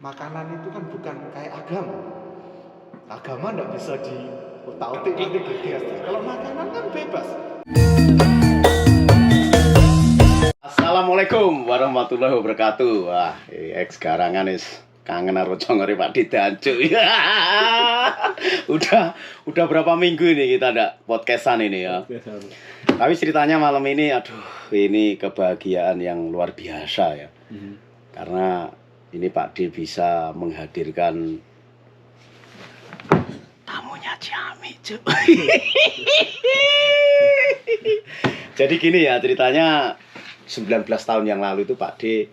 makanan itu kan bukan kayak agama. Agama nggak bisa di otak-otik nanti geger. Kalau makanan kan bebas. Assalamualaikum warahmatullahi wabarakatuh. Wah, ex garangan is kangen karo congore Pak Didancu. Udah berapa minggu ini kita ada podcastan ini ya. Tapi ceritanya malam ini ini kebahagiaan yang luar biasa ya. Karena ini Pak D bisa menghadirkan tamunya Ciami, Cuk. Jadi gini ya ceritanya, 19 tahun yang lalu itu Pak D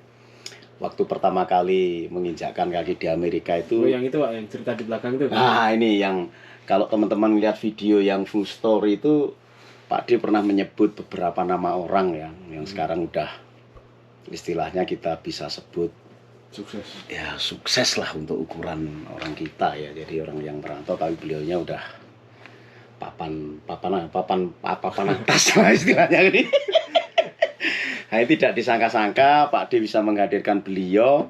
waktu pertama kali menginjakkan kaki di Amerika itu. Oh, yang itu Pak, yang cerita di belakang itu. Nah, ini yang kalau teman-teman lihat video yang full story itu Pak D pernah menyebut beberapa nama orang yang sekarang udah istilahnya kita bisa sebut Sukses. ya sukses lah untuk ukuran orang kita ya. Jadi orang yang merantau tapi beliaunya udah papan atas lah istilahnya ini. Nah, tidak disangka-sangka Pak D bisa menghadirkan beliau.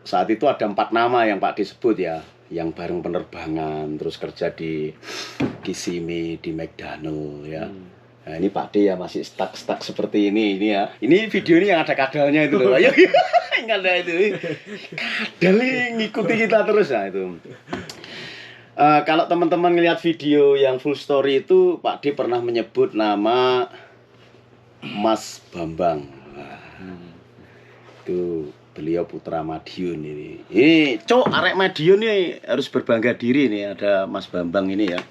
Saat itu ada 4 nama yang Pak D sebut ya, yang bareng penerbangan, terus kerja di Kissimmee, di McDonald ya. Nah, ini Pak D ya masih stuck seperti ini ya. Ini video ini yang ada kadalnya itu loh. Ayo, ingat ada itu. Kadal ini ngikuti kita terus ya itu. Kalau teman-teman ngelihat video yang full story itu, Pak D pernah menyebut nama Mas Bambang. Itu beliau putra Madiun ini. Ini arek Madiun nih harus berbangga diri nih, ada Mas Bambang ini ya.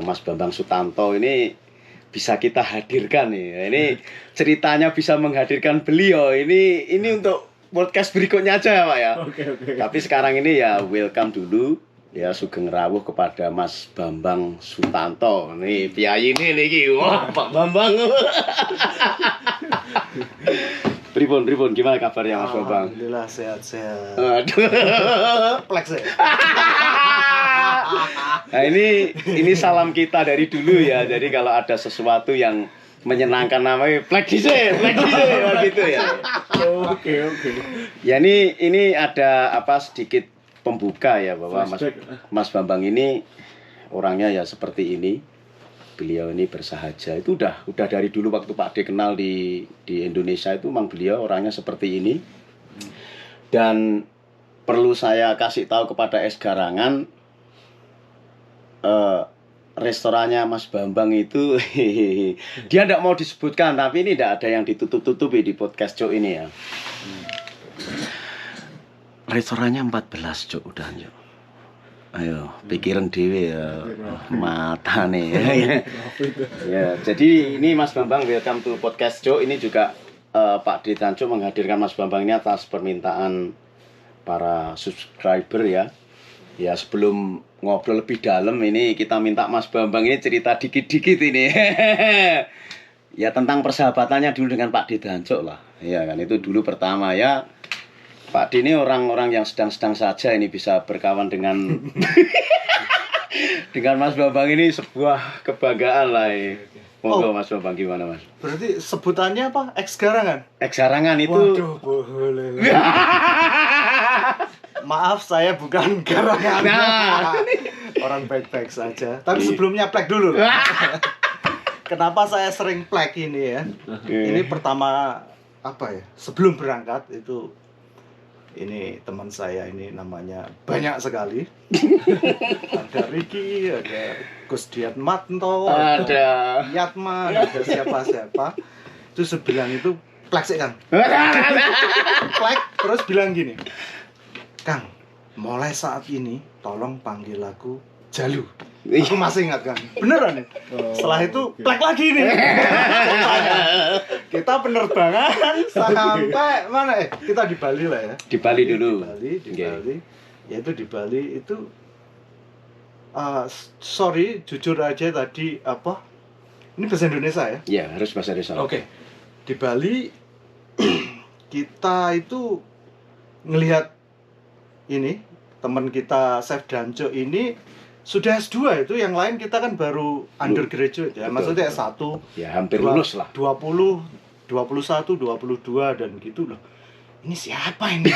Mas Bambang Sutanto ini bisa kita hadirkan nih. Ini ceritanya bisa menghadirkan beliau. Ini untuk podcast berikutnya aja ya Pak ya. Oke. Tapi sekarang ini ya welcome dulu ya Sugeng Rawuh kepada Mas Bambang Sutanto. Nih piyayi ini wah Pak Bambang. Pripun gimana kabarnya Mas Bambang? Alhamdulillah sehat-sehat. Aduh. Pleks ya. Nah, ini salam kita dari dulu ya. Jadi kalau ada sesuatu yang menyenangkan namanya plek dhisik gitu ya. Oke. Ya ini ada sedikit pembuka ya bahwa Mas Bambang ini orangnya ya seperti ini. Beliau ini bersahaja. Itu udah dari dulu waktu Pak D kenal di Indonesia itu memang beliau orangnya seperti ini. Dan perlu saya kasih tahu kepada es garangan, restorannya Mas Bambang itu dia tidak mau disebutkan, tapi ini tidak ada yang ditutup-tutupi di podcast Cuk ini ya. Restorannya 14 Cuk udah Cuk. Ayo pikiran dewe ya mata nih. Ya, jadi ini Mas Bambang welcome to podcast Cuk. Ini juga Pak D Tanco menghadirkan Mas Bambang ini atas permintaan para subscriber ya. Ya sebelum ngobrol lebih dalam ini kita minta Mas Bambang ini cerita dikit-dikit ini. Ya tentang persahabatannya dulu dengan Pak D Tanco lah. Ya kan itu dulu pertama ya. Pak D ini orang-orang yang sedang-sedang saja ini bisa berkawan dengan dengan Mas Bambang ini sebuah kebanggaan lah. Monggo Mas Bambang gimana Mas? Berarti sebutannya apa? Ex garangan? Ex garangan itu. Waduh, boleh. Maaf, saya bukan garangan. Nah. Orang baik-baik saja. Tapi sebelumnya plek dulu. Kenapa saya sering plek ini ya? Ini pertama apa ya? Sebelum berangkat itu ini teman saya ini namanya banyak sekali. Ada Ricky, ada Gus Diatmanto, ada Yatman, ada siapa-siapa. Itu sebilang itu plek sih Kang. Plek terus bilang gini. Kang, mulai saat ini tolong panggil aku Jalu. Aku masih ingat Kang. Beneran ya? Setelah itu plek lagi nih. Kita penerbangan sampai mana? Kita di Bali lah ya. Di Bali dulu. Di Bali. Yaitu di Bali itu sorry, jujur aja tadi apa? Ini bahasa Indonesia ya? Iya, harus bahasa Indonesia. Oke. Di Bali kita itu ngelihat ini teman kita Chef Danco ini sudah S2 itu, yang lain kita kan baru undergraduate ya. Betul, Maksudnya betul. S1. Ya hampir lulus lah. 20, 21, 22 dan gitu loh. ini siapa ini?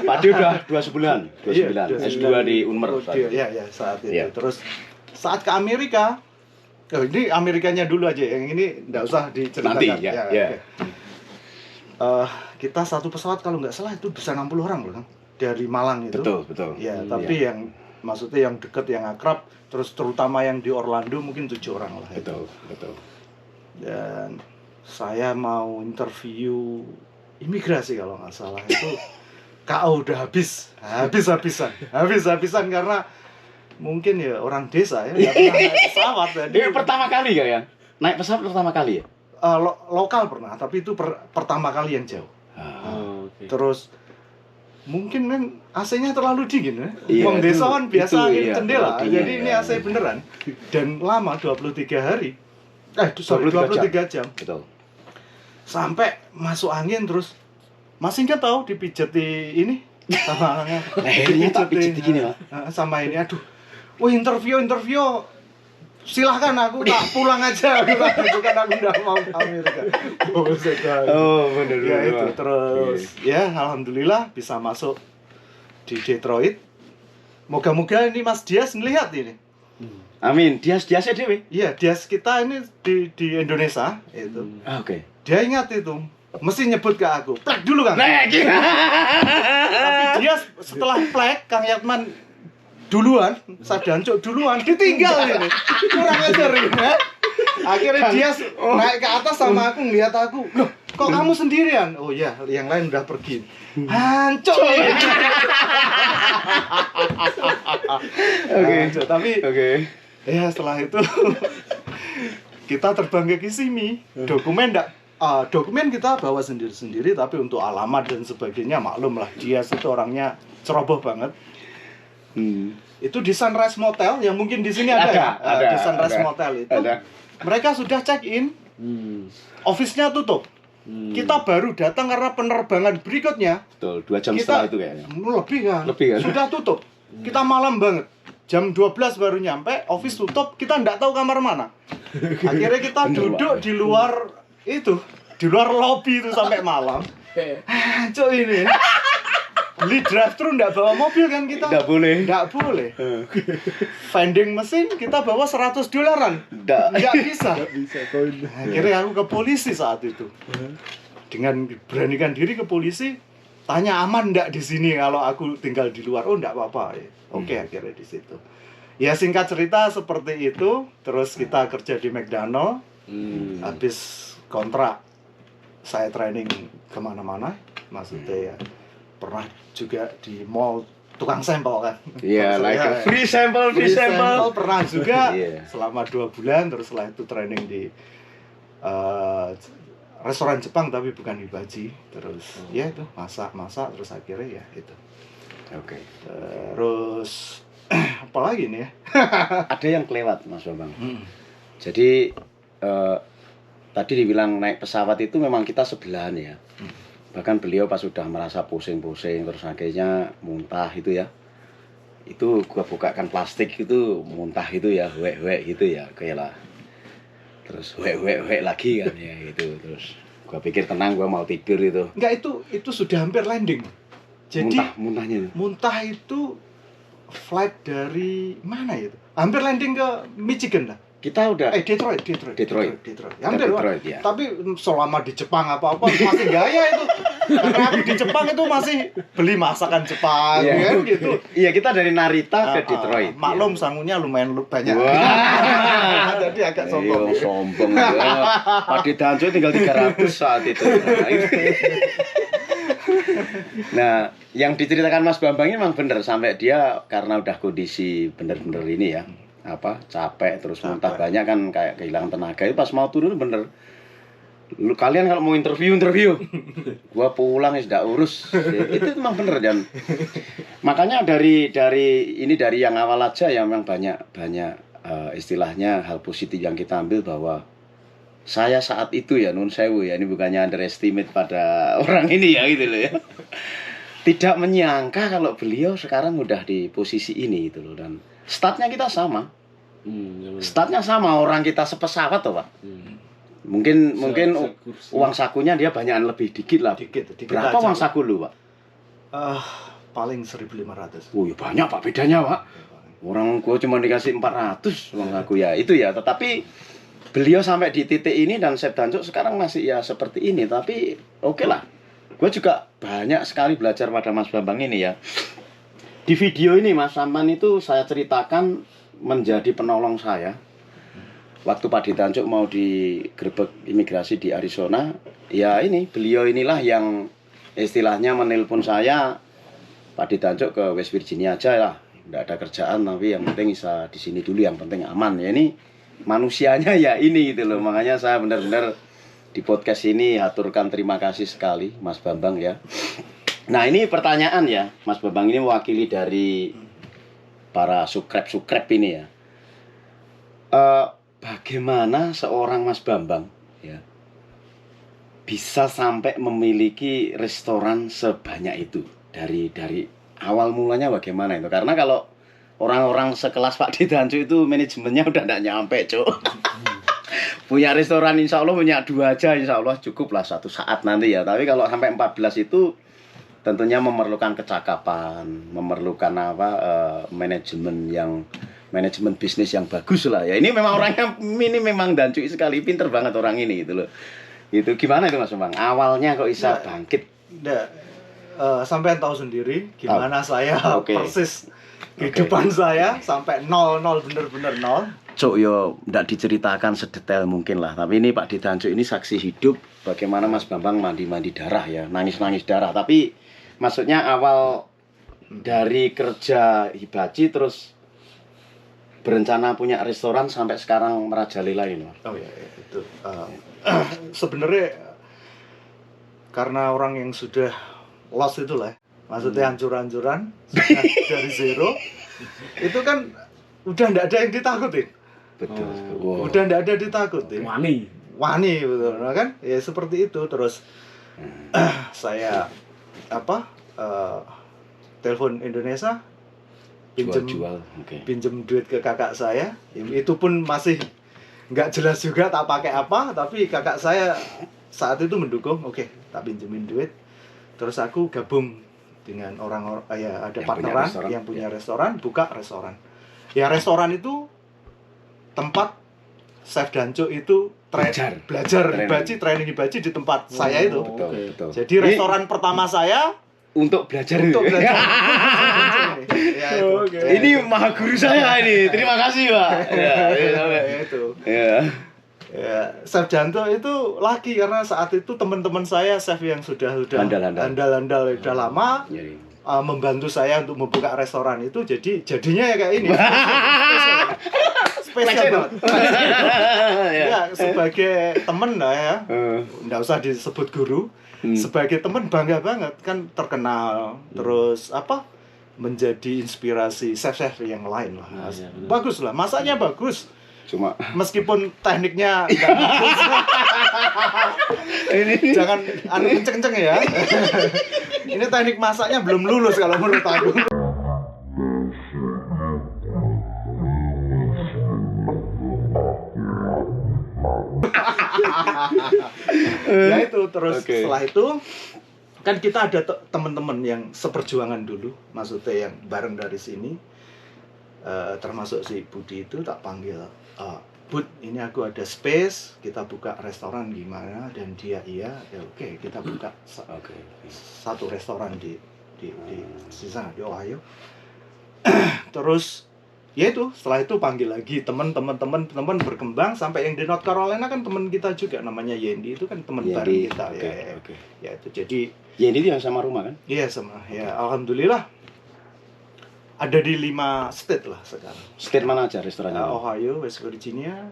Pak D udah 29 Iya, S2 di Unmer. Iya, saat itu. Iya. Terus saat ke Amerika, ini Amerikanya dulu aja, yang ini nggak usah diceritakan. Nanti, ya. Oke. Kita satu pesawat kalau nggak salah itu bisa 60 orang loh, Kang. Dari Malang itu. Betul. Ya, tapi yang maksudnya yang deket, yang akrab, terus terutama yang di Orlando mungkin 7 orang lah. Betul. Dan saya mau interview imigrasi kalau nggak salah itu KO udah habis-habisan karena mungkin ya orang desa ya nggak pernah naik pesawat ya. Ini pertama kali ya? Naik pesawat pertama kali ya? Lokal pernah, tapi itu pertama kali yang jauh. Oke. Terus mungkin kan AC-nya terlalu dingin ya. Iya, Wong desa kan biasa itu, angin iya, jendela. terlalu dingin, Jadi ini ya. AC beneran. Dan lama 23 hari. 23 23 jam. Betul. Sampai masuk angin terus masih nggak tahu dipijeti ini sama Lehernya tak pijit gini, Pak. sama ini, aduh. Wah, interview silahkan, aku tak pulang aja. Bukan aku udah mau ke Amerika. Benar. Ya itu terus ya alhamdulillah bisa masuk di Detroit. Moga-moga ini Mas Dias ngelihat ini. Amin. Dias-diasnya dewe. Iya, Dias kita ini di Indonesia itu. Oke. Dia ingat itu. Mesti nyebut ke aku. Plek dulu, Kang. Plek. Tapi dia setelah plek, Kang Yatman duluan, Sadancuk duluan, ditinggal ini. Kurang ajar ini. Ya. Akhirnya dia naik ke atas sama aku, ngeliat aku. Loh, kok kamu sendirian? Oh iya, yang lain udah pergi. Hancur ini. Oke, tapi ya setelah itu kita terbang ke Kissimmee. Dokumen kita bawa sendiri-sendiri, tapi untuk alamat dan sebagainya maklum lah, dia itu orangnya ceroboh banget. Itu di Sunrise Motel yang mungkin di sini ada. Di Sunrise Motel itu mereka sudah check in, office-nya tutup. Kita baru datang karena penerbangan berikutnya. Betul, 2 jam setelah itu kayaknya. Lebih kan? Sudah tutup. Kita malam banget. Jam 12 baru nyampe, office tutup, kita nggak tahu kamar mana. Akhirnya kita duduk di luar itu, di luar lobby itu sampai malam. Cok ini. Beli drive-thru nggak bawa mobil kan kita? Nggak boleh. Vending mesin kita bawa $100. Nggak bisa. Akhirnya aku ke polisi saat itu. Dengan beranikan diri ke polisi, tanya aman nggak di sini kalau aku tinggal di luar. Oh, nggak apa-apa. Oke, akhirnya di situ. Ya singkat cerita seperti itu. Terus kita kerja di McDonald. Habis kontrak, saya training kemana-mana. Maksudnya ya pernah juga di mall tukang sampel kan. Iya, like free sample. Pernah juga selama 2 bulan. Terus setelah itu training di restoran Jepang tapi bukan hibachi. Terus ya itu masak terus akhirnya ya itu. Oke. Terus apalagi nih ya? Ada yang kelewat, Mas Bambang. Jadi tadi dibilang naik pesawat itu memang kita sebelahan ya. Bahkan beliau pas sudah merasa pusing-pusing terus akhirnya muntah itu ya. Itu gua bukakan plastik itu muntah itu ya, wek gitu ya, kayak lah. Terus wek lagi kan ya gitu. Terus gua pikir tenang, gua mau tidur itu. Enggak, itu sudah hampir landing. Jadi muntah itu flight dari mana itu? Hampir landing ke Michigan lah. Kita udah Detroit. Hampir Detroit, ya. Tapi selama di Jepang apa masih gaya itu. Karena aku di Jepang itu masih beli masakan Jepang kan gitu. Iya, kita dari Narita ke Detroit. Maklum sangunya lumayan banyak. Jadi agak sombong. Sombong ya. Pak Didanco tinggal 300 saat itu. Nah, yang diceritakan Mas Bambang ini memang benar sampai dia karena udah kondisi bener-bener ini ya. Capek terus muntah banyak kan kayak kehilangan tenaga. Itu pas mau turun bener. Kalian kalau mau interview gua pulang ya sudah urus. Itu memang bener dan makanya dari yang awal aja yang memang banyak istilahnya hal positif yang kita ambil bahwa saya saat itu ya nun sewu ya, ini bukannya underestimate pada orang ini ya gitu loh ya. Tidak menyangka kalau beliau sekarang udah di posisi ini gitu loh, dan startnya kita sama. Startnya sama, orang kita sepesawat toh Pak. Mungkin Sekursi. uang sakunya dia banyakan lebih dikit lah. Dikit Berapa aja. uang saku lu, Pak? Paling 1.500. Oh, ya banyak Pak bedanya, Pak. Orang gua cuma dikasih 400 uang saku ya. Itu ya, tetapi beliau sampai di titik ini dan Chef Dancuk sekarang masih ya seperti ini, tapi oke lah. Gue juga banyak sekali belajar pada Mas Bambang ini ya. Di video ini Mas Sampan itu saya ceritakan menjadi penolong saya. Waktu Pak Dancuk mau digerebek imigrasi di Arizona, ya ini beliau inilah yang istilahnya menelpon saya, Pak Dancuk ke West Virginia aja lah. Nggak ada kerjaan tapi yang penting bisa di sini dulu, yang penting aman. Ya ini manusianya ya ini gitu loh. Makanya saya benar-benar di podcast ini aturkan terima kasih sekali Mas Bambang ya. Nah ini pertanyaan ya, Mas Bambang ini mewakili dari para sukrep ini ya. Bagaimana seorang Mas Bambang ya bisa sampai memiliki restoran sebanyak itu? Dari awal mulanya bagaimana itu? Karena kalau orang-orang sekelas Pak Dancuk itu manajemennya udah nggak nyampe, Cuk. Punya restoran insya Allah punya 2 aja insya Allah cukup lah suatu saat nanti ya. Tapi kalau sampai 14 itu tentunya memerlukan kecakapan, memerlukan manajemen bisnis yang bagus lah ya. Ini memang orangnya ini memang Dancuk sekali, pinter banget orang ini gitu loh. Itu gimana itu Mas Bambang? Awalnya kok bisa bangkit? Sampai tahu sendiri gimana saya persis kehidupan saya sampai nol bener-bener nol. Cuk yo ndak diceritakan sedetail mungkin lah. Tapi ini Pak Dancuk ini saksi hidup bagaimana Mas Bambang mandi darah ya, nangis darah. Tapi maksudnya awal dari kerja hibachi terus berencana punya restoran sampai sekarang merajalela ini. Oh ya, itu sebenarnya karena orang yang sudah lost itu lah, maksudnya hancur-hancuran dari zero, itu kan udah nggak ada yang ditakutin. Betul. Wow. Udah nggak ada ditakutin. Wani betul kan? Ya seperti itu. Terus saya telepon Indonesia, pinjem duit ke kakak saya. Itu pun masih nggak jelas juga tak pakai apa, tapi kakak saya saat itu mendukung. Oke, tak pinjemin duit. Terus aku gabung dengan orang ya ada partneran yang punya restoran, buka restoran. Ya restoran itu tempat Chef Dancuk itu belajar hibachi, training hibachi di tempat saya itu. Betul. Jadi restoran pertama saya untuk belajar. Ya, itu. Ini maha guru saya ini. Terima kasih, Pak. Itu. Ya. Ya, Chef Dancuk itu lagi karena saat itu teman-teman saya chef yang sudah handal-handal udah lama membantu saya untuk membuka restoran itu, jadinya ya kayak ini. Spesial banget. Ya, sebagai temen lah ya. Nggak usah disebut guru. Sebagai temen bangga banget kan, terkenal. Terus menjadi inspirasi chef-chef yang lain lah. Bagus lah, masaknya bagus. Cuma meskipun tekniknya enggak bagus. Ini jangan kenceng-kenceng ya. Ini teknik masaknya belum lulus kalau menurut aku. Ya itu terus setelah itu kan kita ada teman-teman yang seperjuangan dulu, maksudnya yang bareng dari sini, termasuk si Budi itu tak panggil, Bud, ini aku ada space, kita buka restoran gimana? Dan dia ya oke, kita buka satu restoran di sana di Ohio. Terus ya itu setelah itu panggil lagi teman berkembang sampai yang di North Carolina kan teman kita juga namanya Yendi, itu kan teman bareng kita. Ya itu jadi Yendi itu yang sama rumah kan? Iya sama ya, alhamdulillah ada di 5 state lah sekarang. State mana aja restorannya? Ohio, West Virginia,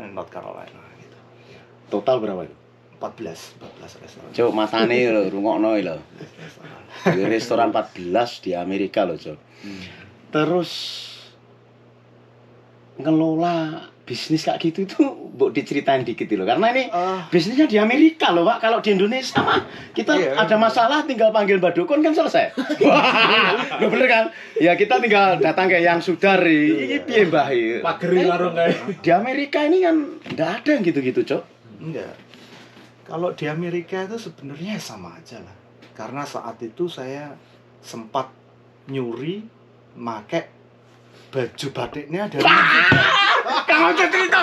North Carolina gitu. Ya. Total berapa itu? 14 restoran. Cuk, matane lho, rungokno lho. Restoran 14 di Amerika lho, Cuk. Terus ngelola bisnis kayak gitu itu mbok diceritain dikit lho, karena ini bisnisnya di Amerika loh Pak. Kalau di Indonesia mah kita ada masalah tinggal panggil Mbak Dukun kan selesai. Wah, bener kan? Ya kita tinggal datang ke yang sudari. Iki piye Mbah? Pageri larung kae. Di Amerika ini kan enggak ada yang gitu-gitu, Cok. Enggak. Kalau di Amerika itu sebenarnya sama aja lah. Karena saat itu saya sempat nyuri make baju batiknya dari Kamu cerita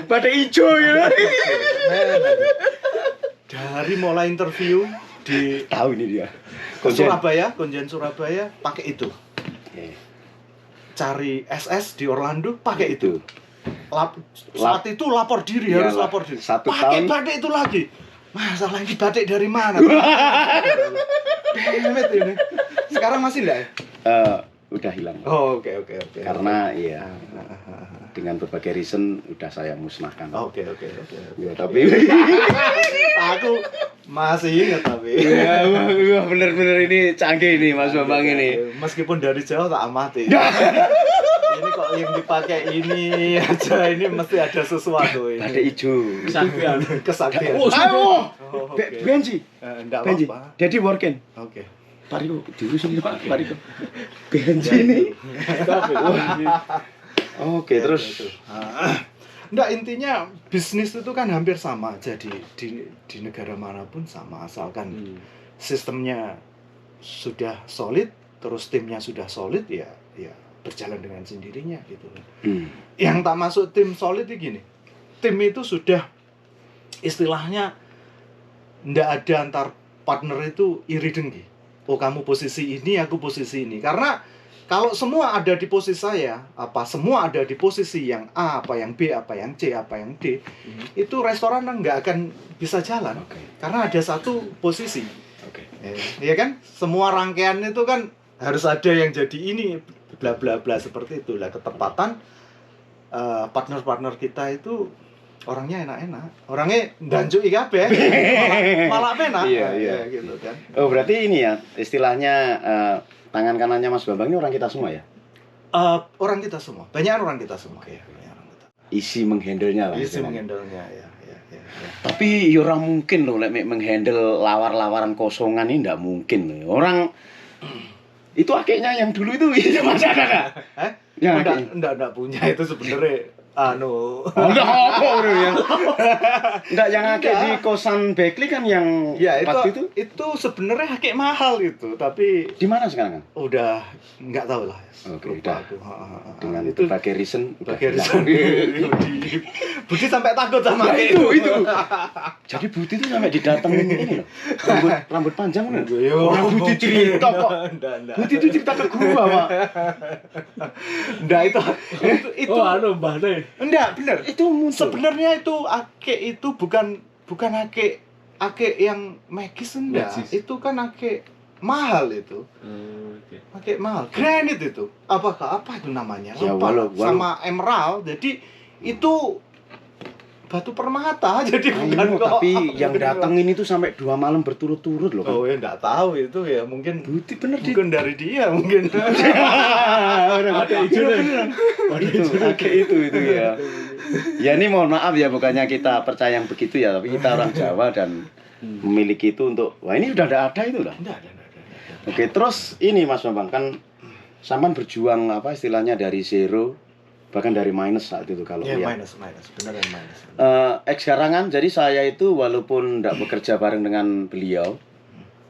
batik hijau ya. Dari mulai interview di Tahu ini dia. Konjen Surabaya pakai itu. Cari SS di Orlando pakai itu. Saat itu lapor diri, harus Iyalah, lapor diri. 1 Pakai tahun. batik itu lagi. Masalah ini batik dari mana? Demet ini. Sekarang masih enggak ya? Udah hilang. Oh, oke. Karena iya dengan berbagai reason udah saya musnahkan. Oke. Ya, tapi Aku masih ingat tapi. ya, wah, bener-bener ini canggih nih Mas Bambang ini. Meskipun dari jauh tak amati. Ini kok yang dipakai ini aja, ini mesti ada sesuatu ini. Batik hijau. Kesaktian. Kesaktian. Ayo, Oke. Benji. Enggak Benji. apa-apa. Daddy working. Oke. Pariko diurusin Pak, Pariko. Benji nih. Oke, terus Enggak, intinya bisnis itu kan hampir sama aja di negara manapun sama, asalkan sistemnya sudah solid, terus timnya sudah solid, ya berjalan dengan sendirinya gitu. Yang tak masuk tim solid itu gini, tim itu sudah istilahnya ndak ada antar partner itu iri dengki. Oh, kamu posisi ini, aku posisi ini. Karena kalau semua ada di posisi saya, semua ada di posisi yang A, apa yang B, apa yang C, apa yang D, itu restoran nggak akan bisa jalan. Karena ada satu posisi. Ya kan? Semua rangkaian itu kan harus ada yang jadi ini, bla bla bla seperti itu. Lah ketepatan partner-partner kita itu orangnya enak-enak. Orangnya ndanjuki kabeh. Malah penak. Iya. Gitu kan. Oh, berarti ini ya istilahnya tangan kanannya Mas Bambang ini orang kita semua ya? Orang kita semua. Banyak orang kita semua ya. Isi menghandle-nya lah. Isi istilahnya. menghandle-nya ya. Tapi ya orang mungkin loh lek menghandle lawar-lawaran kosongan ini ndak mungkin loh. Orang itu akhirnya yang dulu itu masih ada nggak? Ya, Enggak punya itu sebenarnya enggak apa ya. Enggak yang akeh di kosan Bekli kan yang ya waktu itu sebenarnya akeh mahal itu, tapi di mana sekarang kan? udah enggak tahu lah. Oke, Lupa udah. aku. Dengan itu berbagai reason bagai reason. Budi sampai takut sama Ya, itu. Jadi Budi itu sampai didatengin ini loh. Rambut panjang loh. Orang Budi cerita kok. Budi itu cerita ke gua, Pak. Enggak itu Mbah deh. enggak bener. Itu muncul. Sebenarnya itu ake itu bukan ake yang magis enggak. Magis. Itu kan ake mahal itu. Oke. Ake mahal. Granit itu. Apa itu namanya? Ya, Lupa. walau. Sama emerald. Jadi itu batu permata jadi bukan Ayo, kok. tapi yang datengin itu sampai 2 malam berturut-turut loh. Oh ya enggak tahu itu ya mungkin Budi bener di bukan dari dia mungkin. Ada hijau deh. itu ya. Ya ini mohon maaf ya, bukannya kita percaya yang begitu ya, tapi kita orang Jawa dan memiliki itu untuk wah ini udah ada itu lah. Enggak ada. Oke, terus ini Mas Bambang kan sampean berjuang apa istilahnya dari zero bahkan dari minus saat itu kalau Ya, lihat. minus, beneran minus. Ex-garangan, jadi saya itu walaupun tidak bekerja bareng dengan beliau,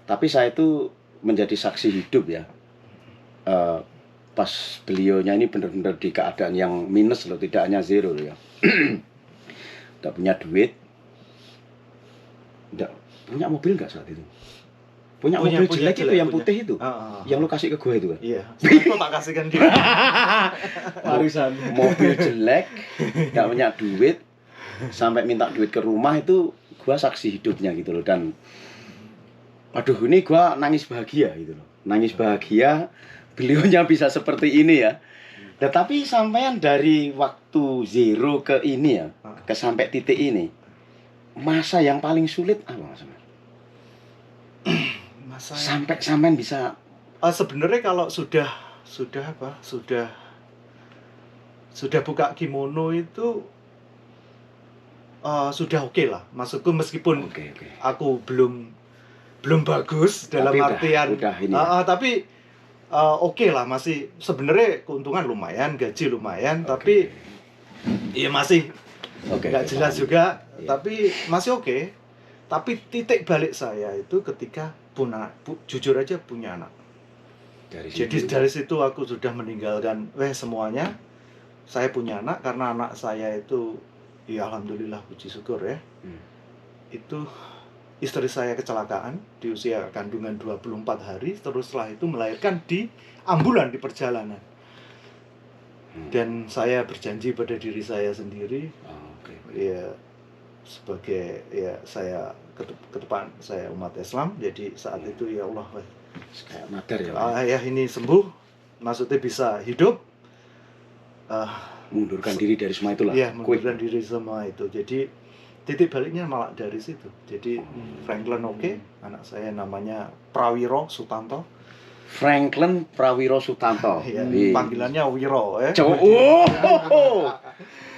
tapi saya itu menjadi saksi hidup ya. Pas beliaunya ini benar-benar di keadaan yang minus loh, tidak hanya zero loh ya. Tidak punya duit, tidak punya mobil nggak saat itu? Punya mobil jelek itu yang putih itu, yang lu kasih ke gue itu kan? Iya, aku tak kasihkan dia. Warisan. Mobil jelek, nggak punya duit, sampai minta duit ke rumah itu gua saksi hidupnya gitu loh. Dan aduh ini gua nangis bahagia gitu loh, nangis bahagia beliaunya bisa seperti ini ya. Tetapi sampean dari waktu zero ke ini ya, ke sampai titik ini, masa yang paling sulit apa mas? Sampai sampean bisa sebenarnya kalau sudah buka kimono itu sudah oke lah, maksudku meskipun Oke. aku belum bagus dalam Tapi artian udah ini tapi oke lah, masih sebenarnya keuntungan lumayan, gaji lumayan, tapi ya masih Oke. nggak oke, jelas paham. juga, Iya. tapi masih oke. Tapi titik balik saya itu ketika jujur aja punya anak. Dari Jadi situ. dari situ aku sudah meninggalkan semuanya. Saya punya anak karena anak saya itu ya alhamdulillah puji syukur ya. Itu istri saya kecelakaan di usia kandungan 24 hari, terus setelah itu melahirkan di ambulan di perjalanan. Dan saya berjanji pada diri saya sendiri, Oh, oke. ya sebagai ya saya ke depan saya umat Islam, jadi saat itu ya Allah, Kayak mater ya. ayah ini sembuh, maksudnya bisa hidup, Mundurkan diri dari semua itulah. ya Quick. mengundurkan diri semua itu. Jadi titik baliknya malah dari situ. Jadi Franklin anak saya namanya Prawiro Sutanto. Franklin Prawiro Sutanto. Ya, Wih. panggilannya Wiro ya.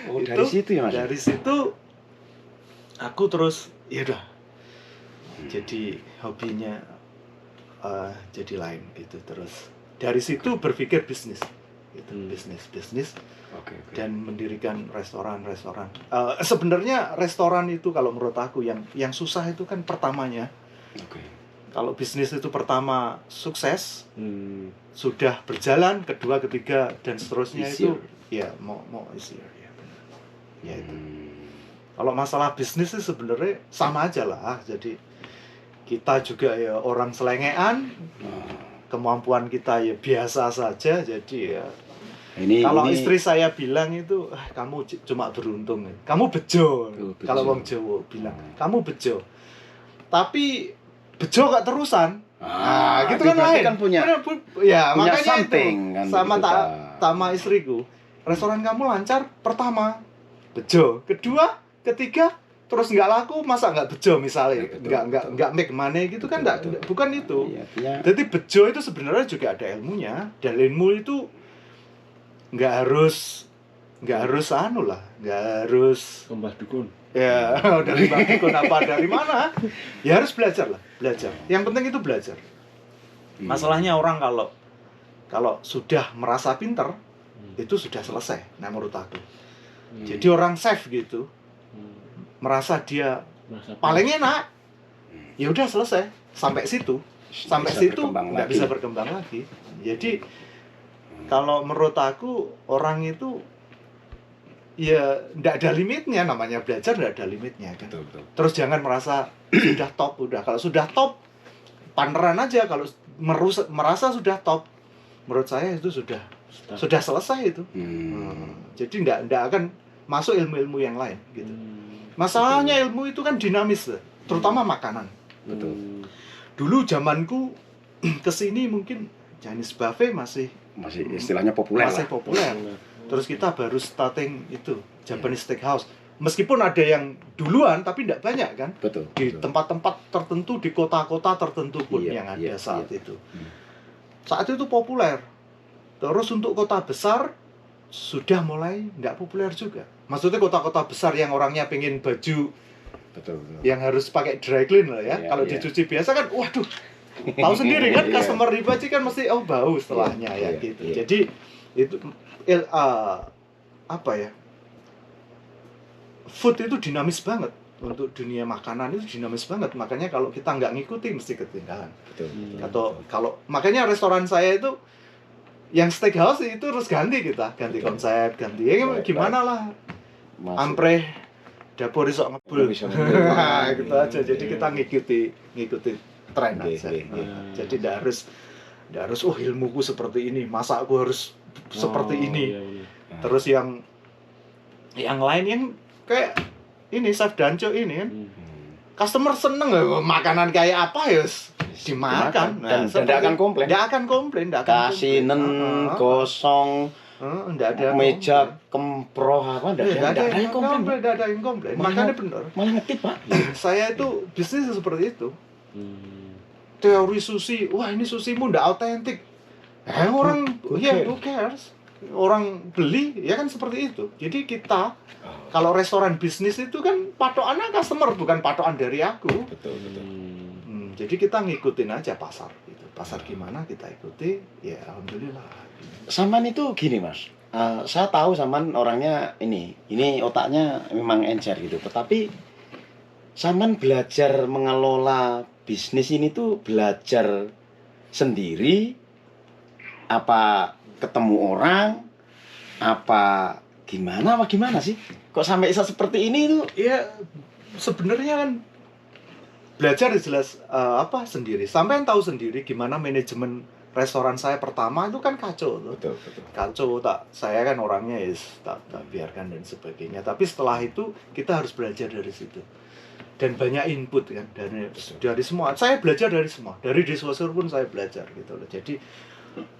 Oh, dari situ ya Mas. Dari situ aku terus ya udah jadi hobinya jadi lain gitu, terus dari situ berpikir bisnis gitu, bisnis Oke. dan mendirikan restoran. Sebenarnya restoran itu kalau menurut aku yang susah itu kan pertamanya. Oke. Kalau bisnis itu pertama sukses, sudah berjalan, kedua, ketiga dan seterusnya Easier. itu ya mau easier ya benar. Ya itu. Kalau masalah bisnis itu sebenarnya sama aja lah. Jadi kita juga ya orang selengean, kemampuan kita ya biasa saja. Jadi ya kalau istri saya bilang itu, kamu cuma beruntung, kamu bejo. bejo. Kalau wong Jawa bilang, kamu bejo. Tapi bejo gak terusan. Nah, gitu itu kan berarti lain. kan punya Ya, punya makanya something, itu kan sama begitu, Pak. sama istriku. Restoran kamu lancar pertama, bejo. Kedua, ketiga, terus nggak laku, masa nggak bejo misalnya, Ya, nggak make money gitu kan, bukan itu. Iya, Jadi bejo itu sebenarnya juga ada ilmunya, dan ilmu itu nggak harus nggak harus Kembah dukun. ya dari dukun apa dari mana, ya harus belajar. Yang penting itu belajar. Masalahnya orang kalau sudah merasa pinter itu sudah selesai, nah menurut aku. Jadi orang safe gitu, merasa dia paling enak, ya udah selesai sampai situ nggak bisa berkembang lagi. Jadi kalau menurut aku orang itu ya nggak ada limitnya, namanya belajar nggak ada limitnya kan. Betul. Terus jangan merasa sudah top, kalau sudah top paneran aja. Kalau merasa sudah top, menurut saya itu sudah selesai itu. Jadi nggak akan masuk ilmu-ilmu yang lain gitu. Masalahnya ilmu itu kan dinamis, terutama makanan. Betul. Dulu zamanku kesini mungkin Chinese buffet masih istilahnya populer. Terus kita baru starting itu Japanese steakhouse. Meskipun ada yang duluan tapi tidak banyak kan. Betul. Di tempat-tempat tertentu, di kota-kota tertentu pun Iya, yang ada saat iya. itu. Saat itu populer. Terus untuk kota besar sudah mulai nggak populer juga. Maksudnya kota-kota besar yang orangnya pengen baju Betul. yang harus pakai dry clean lah ya. Iya, Kalau iya. dicuci biasa kan, waduh, tahu sendiri kan, Iya. customer di baju kan mesti bau setelahnya ya Iya, gitu. iya. Jadi itu apa ya? Food itu dinamis banget. Untuk dunia makanan itu dinamis banget. Makanya kalau kita nggak ngikuti mesti ketinggalan. Betul. Atau kalau makanya restoran saya itu yang steakhouse itu terus ganti konsep, ganti gimana lah. Ampre dapur iso ngebul. Gitu aja. Jadi kita ngikuti tren aja. Jadi tidak harus ilmuku seperti ini, masa aku harus seperti ini. Terus yang lain yang kayak ini Chef Danco ini kan. Customer seneng loh, makanan kayak apa ya dimakan. Dan tidak akan komplain. Kasinen kosong. Enggak ada meja kemproh apa enggak ada yang komplain. Makanya benar. Malah ngetip, Pak. Saya itu bisnis seperti itu. Teori sushi, wah ini sushimu enggak autentik. Orang who cares? Orang beli ya kan seperti itu. Jadi kita kalau restoran bisnis itu kan patokannya customer, bukan patokan dari aku. Betul. Jadi kita ngikutin aja pasar gitu. Pasar gimana kita ikuti, ya alhamdulillah. Saman itu gini, Mas. saya tahu Saman orangnya ini otaknya memang encer gitu. Tetapi Saman belajar mengelola bisnis ini tuh belajar sendiri, apa ketemu orang, apa gimana sih? Kok sampai bisa seperti ini tuh? Iya, sebenarnya kan belajar jelas sendiri. Sampai tahu sendiri gimana manajemen restoran saya pertama itu kan kacau tuh. Betul. Kacau, saya kan orangnya tak biarkan dan sebagainya. Tapi setelah itu kita harus belajar dari situ. Dan banyak input kan dari semua. Saya belajar dari semua. Dari dishwasher pun saya belajar gitu loh. Jadi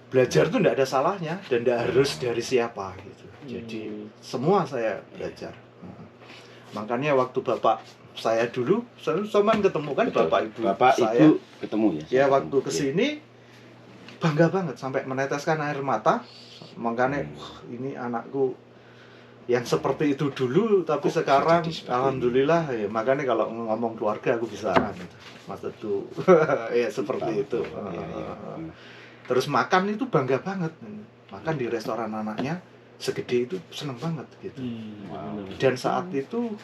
belajar itu tidak ada salahnya dan tidak harus dari siapa gitu. Jadi semua saya belajar. Makanya waktu bapak saya dulu sama ketemu kan. Betul. Bapak ibu ketemu ya waktu kesini bangga banget sampai meneteskan air mata. Makanya ini anakku yang seperti itu dulu, tapi sekarang alhamdulillah ya. Makanya kalau ngomong keluarga aku bisa gitu. Maksudku ya seperti itu. Terus makan itu bangga banget. Makan di restoran anaknya segede itu seneng banget gitu. Dan saat itu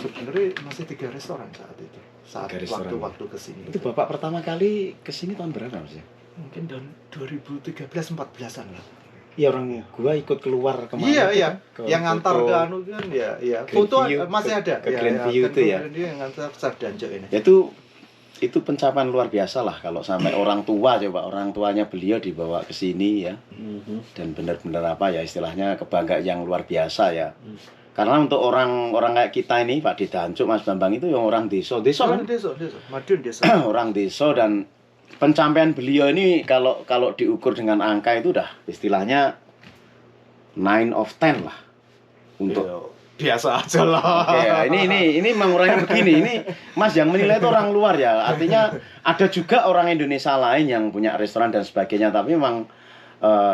sebenarnya masih 3 restoran saat itu. Saat waktu kesini. Itu bapak pertama kali kesini tahun berapa sih? Mungkin tahun 2013-14an lah. Iya, orang gua ikut keluar kemana? Iya. Yang ngantar ke anu kan ya. Foto masih ada. Ke Grandview itu ya. Yang ngantar Sardanjo ini. Itu pencapaian luar biasa lah kalau sampai orang tuanya beliau dibawa ke sini ya. Dan benar-benar istilahnya kebanggaan yang luar biasa ya. Karena untuk orang kayak kita ini Pak Didancuk, Mas Bambang itu yang orang desa kan? Desa, Madiun desa. Orang desa, dan pencapaian beliau ini kalau diukur dengan angka itu udah istilahnya 9 of 10 lah. Untuk biasa aja lah. Oke, ini memang orangnya begini. Ini Mas yang menilai itu orang luar ya. Artinya ada juga orang Indonesia lain yang punya restoran dan sebagainya, tapi memang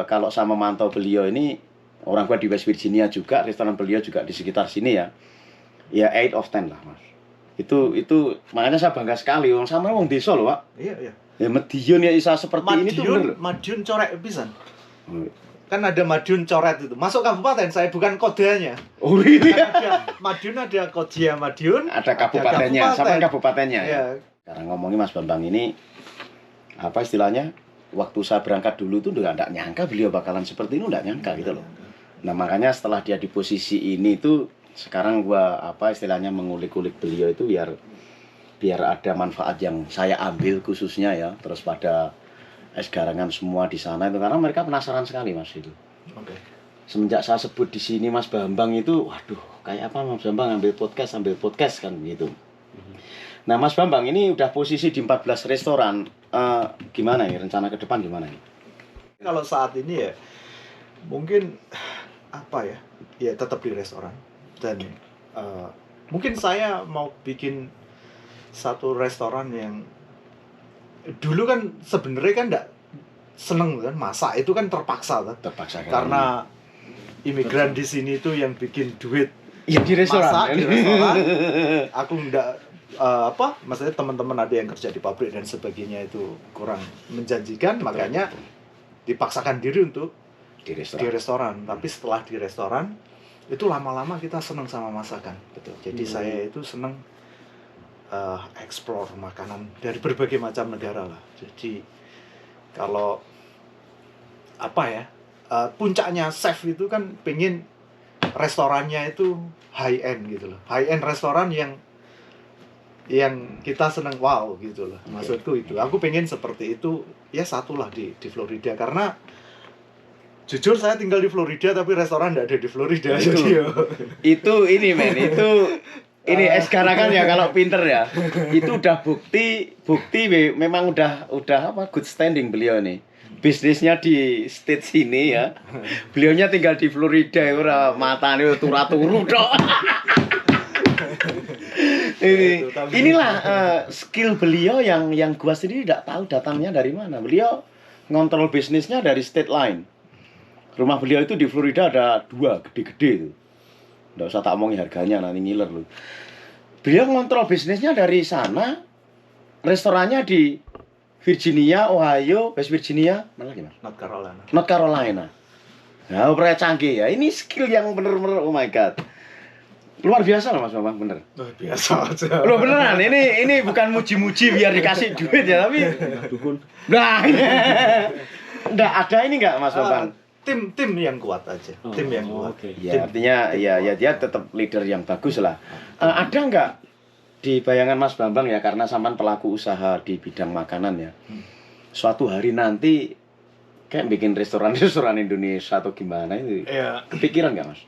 kalau sama mantau beliau ini, orang gua di West Virginia juga, restoran beliau juga di sekitar sini ya. Ya 8 of 10 lah, Mas. Itu makanya saya bangga sekali. Wong sama wong desa loh, Pak. Iya. Ya Madiun ya isa seperti ini tuh bener. Madiun corek pisan. Kan ada Madiun coret itu. Masuk kabupaten, saya bukan kodenya. Oh iya. Madiun ada Kodja Madiun. Ada kabupatennya. Sama kabupatennya. Ya. Sekarang ngomongin Mas Bambang ini apa istilahnya? Waktu saya berangkat dulu tuh enggak nyangka beliau bakalan seperti ini, enggak nyangka gitu loh. Nah, makanya setelah dia di posisi ini tuh sekarang gua istilahnya mengulik-ulik beliau itu biar ada manfaat yang saya ambil khususnya ya. Terus pada es garangan semua di sana itu karena mereka penasaran sekali Mas itu. Oke. Semenjak saya sebut di sini Mas Bambang itu, waduh, kayak apa Mas Bambang ambil podcast kan gitu. Nah, Mas Bambang ini udah posisi di 14 restoran. Gimana ya rencana ke depan gimana nih? Kalau saat ini ya mungkin ya tetap di restoran dan mungkin saya mau bikin satu restoran yang dulu kan sebenarnya kan enggak seneng kan masak, itu kan terpaksa kan. Karena imigran di sini itu yang bikin duit ya di restoran. Masak di restoran. Aku enggak maksudnya teman-teman ada yang kerja di pabrik dan sebagainya itu kurang menjanjikan, makanya dipaksakan diri untuk di restoran. Tapi setelah di restoran itu lama-lama kita seneng sama masakan. Betul. Jadi saya itu seneng explore makanan dari berbagai macam negara lah. Jadi kalau puncaknya chef itu kan pengen restorannya itu high end gitu loh. High end restoran yang kita seneng wow gitu loh. Maksudku itu. Aku pengen seperti itu ya satulah di Florida, karena jujur saya tinggal di Florida tapi restoran enggak ada di Florida. Ini sekarang kan ya kalau pinter ya. Itu udah bukti memang udah good standing beliau nih. Bisnisnya di state sini ya. Beliaunya tinggal di Florida ora matane turu-turu tok. Inilah skill beliau yang gua sendiri tidak tahu datangnya dari mana. Beliau ngontrol bisnisnya dari state line. Rumah beliau itu di Florida ada 2 gede-gede itu. Nggak usah tak omongin harganya, nanti ngiler lu. Beliau ngontrol bisnisnya dari sana. Restorannya di Virginia, Ohio, West Virginia, mana lagi Mas? North Carolina. Nah, pernah canggih ya. Ini skill yang bener-bener oh my god. Luar biasa loh Mas Bambang, bener. Biasa aja. Loh beneran, ini bukan muji-muji biar dikasih duit ya, tapi Dukun. nah, enggak ada ini enggak Mas Bambang? Tim yang kuat aja. Tim yang kuat. Oke. Ya, artinya ya dia tetap leader yang bagus lah. Ada enggak di bayangan Mas Bambang ya, karena sampean pelaku usaha di bidang makanan ya. Suatu hari nanti kayak bikin restoran Indonesia atau gimana itu? Ya, Kepikiran enggak Mas?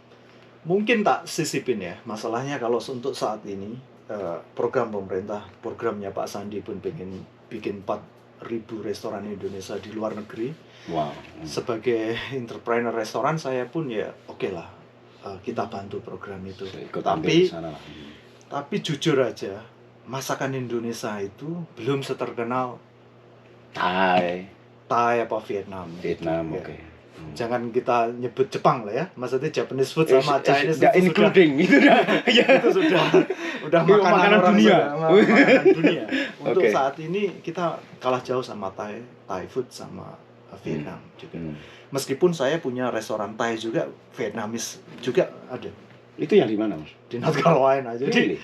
mungkin tak sisipin ya. Masalahnya kalau untuk saat ini program pemerintah, programnya Pak Sandi pun pengen bikin 4.000 restoran Indonesia di luar negeri. Wow. Sebagai entrepreneur restoran saya pun ya oke lah, kita bantu program itu. Ikut ambil di sana lah. Tapi jujur aja, masakan Indonesia itu belum seterkenal Thai, Thai apa Vietnam. Vietnam, Ya. oke. Jangan kita nyebut Jepang lah ya. Maksudnya Japanese food sama Chinese Nggak itu including itu dah. Ya. itu sudah Makanan orang dunia. makanan dunia. Untuk Oke. saat ini kita kalah jauh sama Thai food sama Vietnam juga. Meskipun saya punya restoran Thai juga, Vietnamese juga ada Itu yang di mana, Mas? di North Carolina. Jadi Really?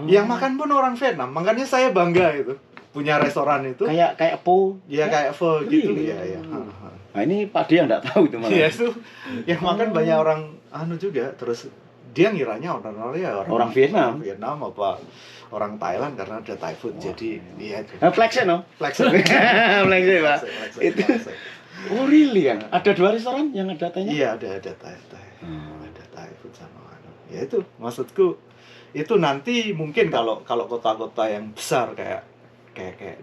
yang makan pun orang Vietnam. Makanya saya bangga itu punya restoran itu. Kayak po. Ya kayak pho gitu Really? ya. Nah, ini Pak dia enggak tahu itu malah. Iya itu yang makan banyak orang juga, terus dia ngiranya orang Vietnam. Vietnam apa orang Thailand karena ada Thai food. Jadi iya itu. Nah, Flexen no? Flexen. Flexen, Pak. Flexen. Itu. Oh, really ya? Ada 2 restoran yang ada Thai-nya? Iya ada Thai. Ada Thai food sama ya itu maksudku itu nanti mungkin kalau kota-kota yang besar kayak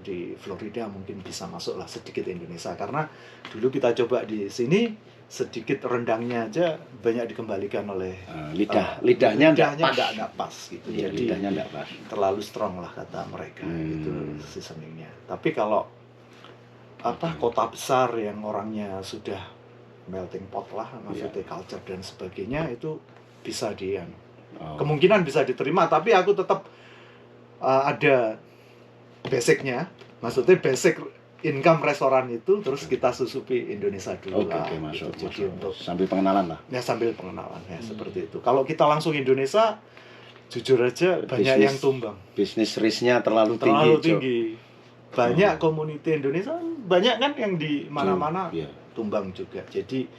di Florida mungkin bisa masuk lah sedikit Indonesia, karena dulu kita coba di sini sedikit rendangnya aja banyak dikembalikan oleh lidahnya enggak pas. enggak pas gitu. Iya, Jadi lidahnya enggak pas. terlalu strong lah kata mereka itu seasoningnya. Tapi kalau kota besar yang orangnya sudah melting pot lah, maksudnya culture dan sebagainya, itu bisa kemungkinan bisa diterima. Tapi aku tetap ada basicnya, maksudnya basic income restoran itu terus kita susupi Indonesia dulu lah. Oke, masuk. Gitu. Jadi untuk sambil pengenalan lah. ya sambil pengenalan ya seperti itu. Kalau kita langsung Indonesia, jujur aja banyak yang tumbang. Bisnis risk-nya terlalu tinggi. Banyak community Indonesia, banyak kan yang di mana-mana tumbang juga. Jadi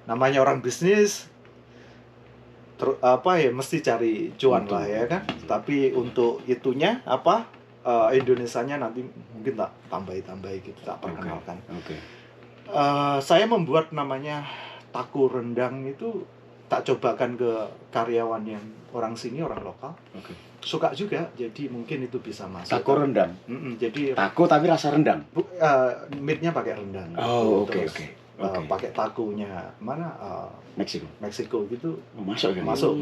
namanya orang bisnis mesti cari cuan lah ya kan. Tapi untuk itunya Indonesianya nanti mungkin tak tambahi gitu, tak perkenalkan. Saya membuat namanya taku rendang itu tak cobakan ke karyawan yang orang sini, orang lokal. Suka juga, jadi mungkin itu bisa masuk. Taku rendang. Jadi taku tapi rasa rendang. Meatnya pakai rendang. Oh, oke. Pakai takunya mana? Meksiko gitu. Masuk.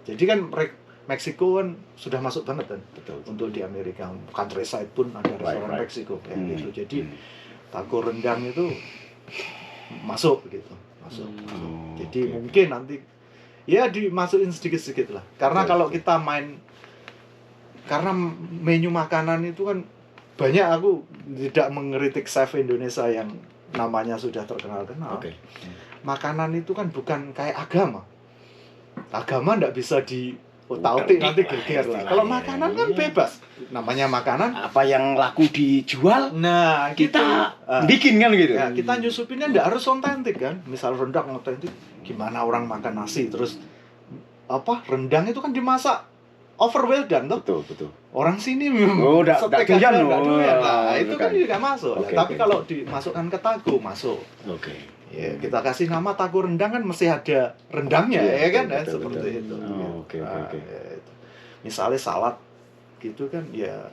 Jadi kan Meksiko kan sudah masuk banget kan, betul. Untuk di Amerika, countryside pun ada restoran Meksiko kayak gitu. Jadi taku rendang itu masuk. Jadi mungkin nanti ya dimasukin sedikit lah. Karena kalau kita karena menu makanan itu kan banyak, aku tidak mengkritik chef Indonesia yang namanya sudah terkenal. Makanan itu kan bukan kayak agama. Agama nggak bisa tautik nanti geger lah. Kalau makanan kan bebas. Namanya makanan. Apa yang laku dijual, nah kita bikin kan gitu. Ya, kita nyusupinnya nggak harus otentik kan. Misal rendang otentik, gimana orang makan nasi terus rendang itu kan dimasak over well done tuh. Betul. Orang sini udah doyan. Nah, itu kan juga masuk. Tapi kalau dimasukkan ke taku masuk. Ya, kita kasih nama taku rendang kan mesti ada rendangnya ya kan, seperti itu. Oke. Misalnya salad gitu kan ya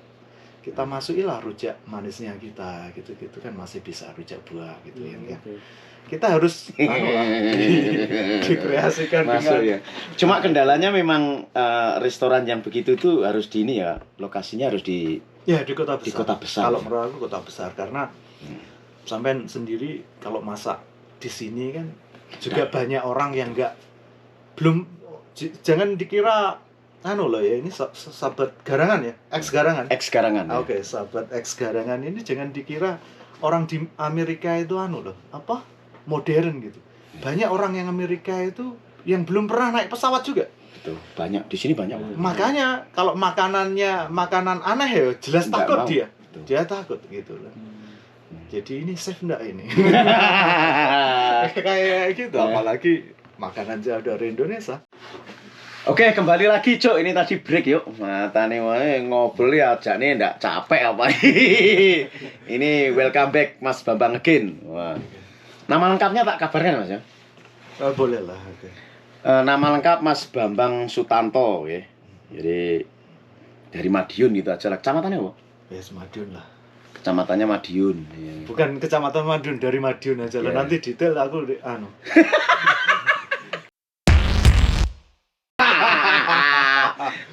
kita masukilah rujak manisnya kita gitu kan masih bisa rujak buah gitu ya. Kita harus dikreasikan masuk dengan ya. Cuma kendalanya memang restoran yang begitu tuh harus di ini ya, lokasinya harus di kota besar. Di kota besar. Kalau menurut aku kota besar karena sampai sendiri kalau masak di sini kan juga banyak orang yang jangan dikira ini sahabat garangan ya, ex garangan. Oke, sahabat ex garangan ini jangan dikira orang di Amerika itu modern gitu. banyak orang yang Amerika itu yang belum pernah naik pesawat juga. Betul. Banyak di sini banyak. Makanya kalau makanan aneh ya jelas Nggak takut mau. dia. Betul. Dia takut gitu loh. Jadi ini safe enggak ini? Kayak gitu, apalagi makanan jauh dari Indonesia. Oke, kembali lagi, Cuk. Ini tadi break yuk. Matane wae ngobrol ya ajane ndak capek apa. Ini welcome back Mas Bambang again. Wah. Nama lengkapnya tak kabarkan, Mas ya? Boleh lah, oke. Nama lengkap Mas Bambang Sutanto, ya. Jadi dari Madiun gitu aja lah. Kecamatannya apa? Ya, Madiun lah. Kecamatannya Madiun. Ya. Bukan Kecamatan Madiun, dari Madiun aja lah. Yeah. Nanti detail aku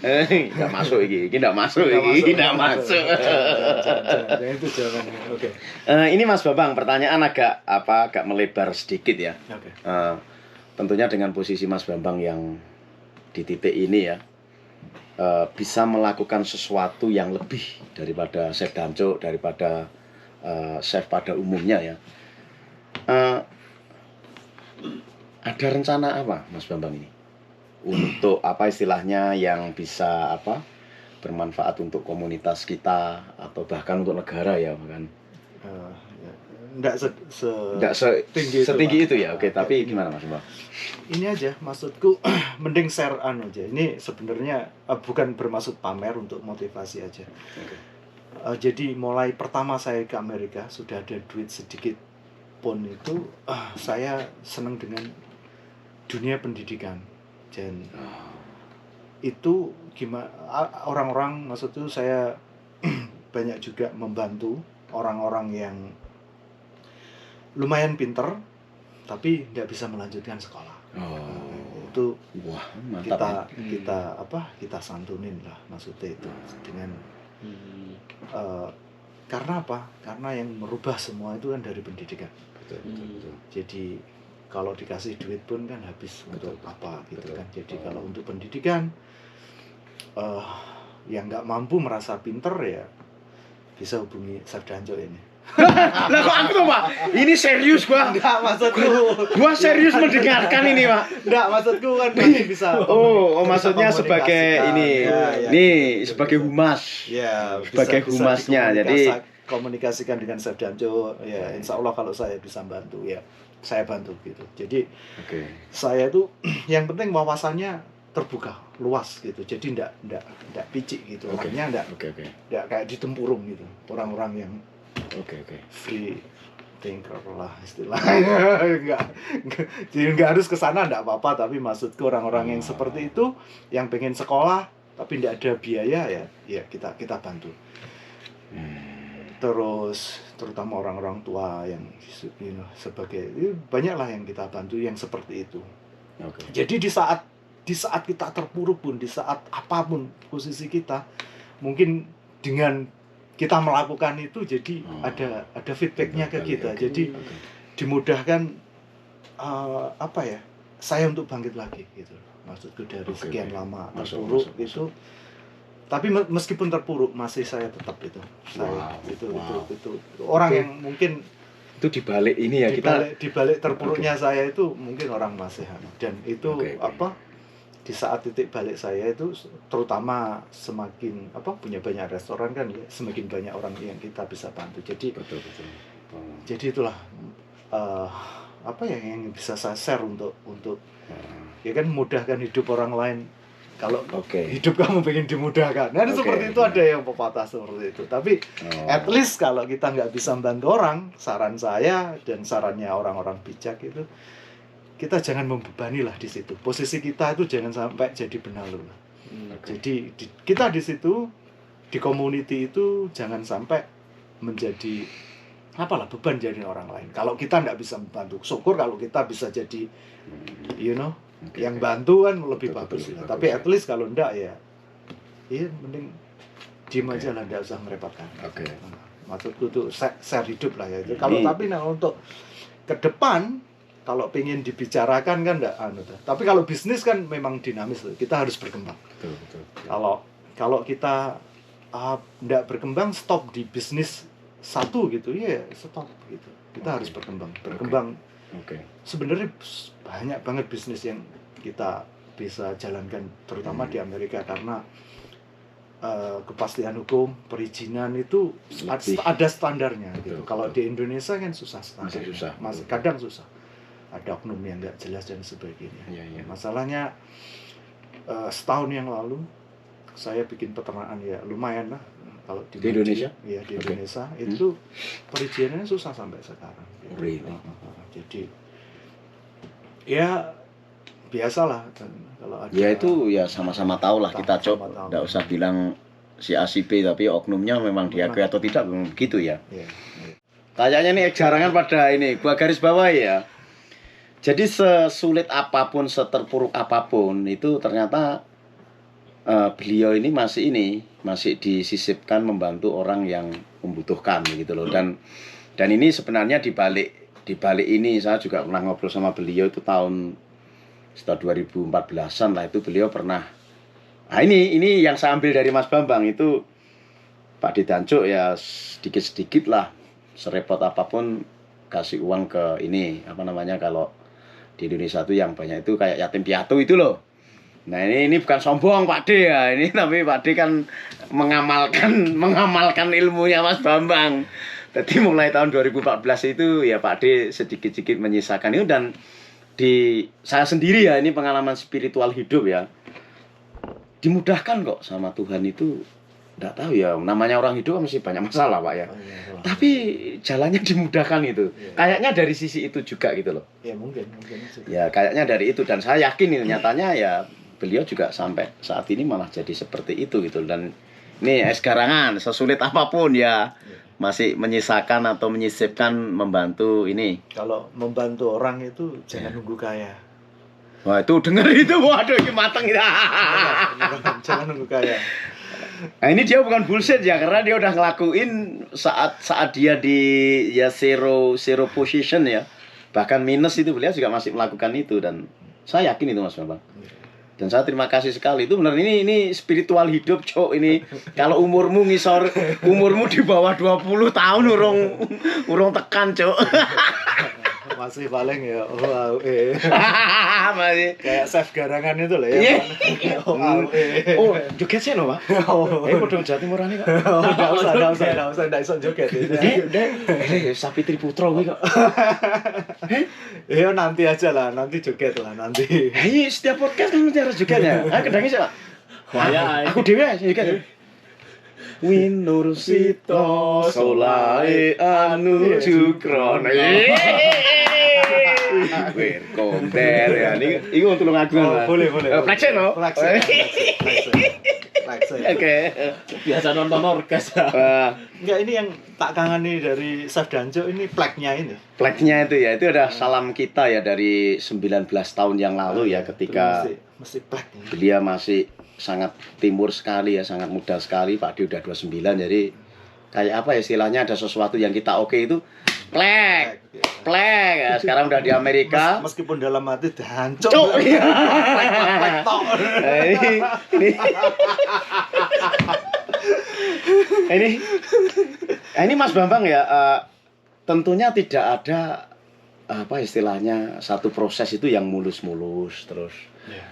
Nggak masuk ini nggak masuk Jangan, itu jangan. Oke. Ini Mas Bambang, pertanyaan agak melebar sedikit ya. Oke. Tentunya dengan posisi Mas Bambang yang di titik ini ya, bisa melakukan sesuatu yang lebih daripada chef Danco, daripada chef pada umumnya ya. Ada rencana apa Mas Bambang ini? Untuk apa istilahnya yang bisa bermanfaat untuk komunitas kita atau bahkan untuk negara ya kan? Enggak setinggi itu ya. Oke, tapi gimana Mas Bambang? Ini aja maksudku mending share aja. Ini sebenarnya bukan bermaksud pamer, untuk motivasi aja. Okay. Jadi mulai pertama saya ke Amerika sudah ada duit sedikit pun itu saya senang dengan dunia pendidikan. Dan itu gimana orang-orang, maksudnya saya banyak juga membantu orang-orang yang lumayan pinter tapi tidak bisa melanjutkan sekolah. Itu wah, mantap. kita santunin lah, maksudnya itu dengan karena apa? Karena yang merubah semua itu kan dari pendidikan. Betul. Jadi kalau dikasih duit pun kan habis untuk apa gitu betul. kan. Jadi kalau untuk pendidikan yang nggak mampu merasa pinter ya bisa hubungi Chef Danco ini. Lah kok aku tuh Pak? Ini serius Pak. Enggak, maksudku. Gua serius mendengarkan ini Pak. Enggak, maksudku kan nanti bisa. Maksudnya sebagai ini. Ya, nih sebagai humas. Ya, sebagai humasnya. Jadi komunikasikan dengan Chef Danco ya, insya Allah kalau saya bisa bantu ya saya bantu gitu. Jadi saya tuh yang penting wawasannya terbuka, luas gitu. Jadi enggak picik gitu. Orangnya enggak kayak di tempurung gitu. Orang-orang yang free thinker lah istilahnya. Jadi enggak harus ke sana, enggak apa-apa, tapi maksudku orang-orang yang seperti itu yang pengen sekolah tapi enggak ada biaya ya kita bantu. Terus terutama orang-orang tua yang sebagai banyaklah yang kita bantu yang seperti itu. Jadi di saat kita terpuruk pun, di saat apapun posisi kita, mungkin dengan kita melakukan itu jadi ada feedbacknya ke kita. Jadi dimudahkan saya untuk bangkit lagi gitu. Maksudku dari sekian lama terpuruk itu. Tapi meskipun terpuruk masih saya tetap itu. Itu orang yang mungkin itu dibalik ini ya dibalik terpuruknya saya itu mungkin orang masih dan itu di saat titik balik saya itu terutama semakin punya banyak restoran kan ya, semakin banyak orang yang kita bisa bantu. Jadi jadi itulah yang bisa saya share untuk ya kan mudahkan hidup orang lain. Kalau hidup kamu pengen dimudahkan, seperti itu ada yang pepatah seperti itu. Tapi at least kalau kita nggak bisa membantu orang, saran saya dan sarannya orang-orang bijak itu, kita jangan membebani lah di situ. Posisi kita itu jangan sampai jadi benalu lah. Jadi kita di situ di community itu jangan sampai menjadi beban jadi orang lain. Kalau kita nggak bisa membantu, syukur kalau kita bisa jadi yang bantu kan lebih bagus. Tapi at least kalau enggak ya mending diem aja lah, enggak usah merepotkan. Maksudku tuh share hidup lah ya. Kalau tapi untuk ke depan kalau pengen dibicarakan kan enggak tapi kalau bisnis kan memang dinamis loh. Kita harus berkembang. Kalau kita enggak berkembang, stop di bisnis satu gitu ya, stop gitu. Kita harus berkembang Oke. Sebenarnya banyak banget bisnis yang kita bisa jalankan, terutama di Amerika, karena kepastian hukum, perizinan itu Lebih. ada standarnya gitu. Betul, Kalau betul. di Indonesia kan susah standar. Masih susah. Kadang susah. Ada oknum yang nggak jelas dan sebagainya. Iya, iya. Masalahnya setahun yang lalu saya bikin peternakan ya lumayan lah. Kalau Di Indonesia? Iya, di Oke. Indonesia itu perizinannya susah sampai sekarang. Gitu. Really? Jadi ya biasalah kan kalau ada. Ya itu ya sama-sama tahu lah kita Cok. Sama-sama tahu. Nggak usah bilang si A si B, tapi oknumnya memang diakui atau tidak memang begitu ya. Iya. Kayaknya nih jarangan pada ini, gua garis bawah ya. Jadi sesulit apapun, seterpuruk apapun itu ternyata beliau ini masih disisipkan membantu orang yang membutuhkan gitu loh. Dan ini sebenarnya di balik ini saya juga pernah ngobrol sama beliau itu setelah 2014-an lah, itu beliau pernah. Nah ini yang saya ambil dari Mas Bambang itu, Pak Didancuk ya sedikit-sedikit lah, serepot apapun kasih uang ke ini, apa namanya kalau di Indonesia itu yang banyak itu kayak yatim piatu itu loh. Nah ini bukan sombong Pak D ya, ini tapi Pak D kan mengamalkan ilmunya Mas Bambang. Jadi mulai tahun 2014 itu ya Pak D sedikit-sedikit menyisakan itu. Dan di saya sendiri ya, ini pengalaman spiritual hidup ya, dimudahkan kok sama Tuhan itu. Nggak tahu ya, namanya orang hidup kan masih banyak masalah Pak ya. Oh, iya. Tapi jalannya dimudahkan itu. Iya. Kayaknya dari sisi itu juga gitu loh. Ya mungkin aja. Ya kayaknya dari itu, dan saya yakin ini nyatanya ya beliau juga sampai saat ini malah jadi seperti itu gitu. Dan ini es garangan sesulit apapun ya masih menyisakan atau menyisipkan membantu ini. Kalau membantu orang itu jangan nunggu kaya. Wah itu denger itu, waduh ini mateng itu. Jangan nunggu kaya. Nah ini dia bukan bullshit ya, karena dia udah ngelakuin saat dia di ya zero position ya, bahkan minus itu beliau juga masih melakukan itu. Dan saya yakin itu Mas Bambang. Dan saya terima kasih sekali, itu benar, ini spiritual hidup Cok. Ini kalau umurmu di bawah 20 tahun urung tekan Cok. Masih paling ya Masih kayak chef garangan itu lah ya. Iya. Oh, joget sih no Pak. Padha Jawa Timuran kok. enggak usah joget. Sapi Triputra kuwi kok. Ya nanti aja lah, nanti joget lah nanti. Iya, setiap podcast kan mesti harus joget ya. Kedangi sih Pak. Aku dhewe joget. Winursito solae anu cukrone. Komper ya. Ini untuk ngagungan. Boleh. Pleksen no? Pleksen. Oke. Biasa nonton orkes. Enggak, ini yang tak kangani dari Chef Danjo ini pleknya ini. Pleknya itu ya, itu adalah salam kita ya dari 19 tahun yang lalu ya, ketika mesti plek. beliau masih sangat timur sekali ya, sangat muda sekali. Pak D udah 29, jadi kayak apa ya istilahnya, ada sesuatu yang kita oke itu plek ya. Sekarang udah di Amerika. Meskipun dalam hati Danjo. Plek tok. Ini Mas Bambang ya, tentunya tidak ada apa istilahnya satu proses itu yang mulus-mulus terus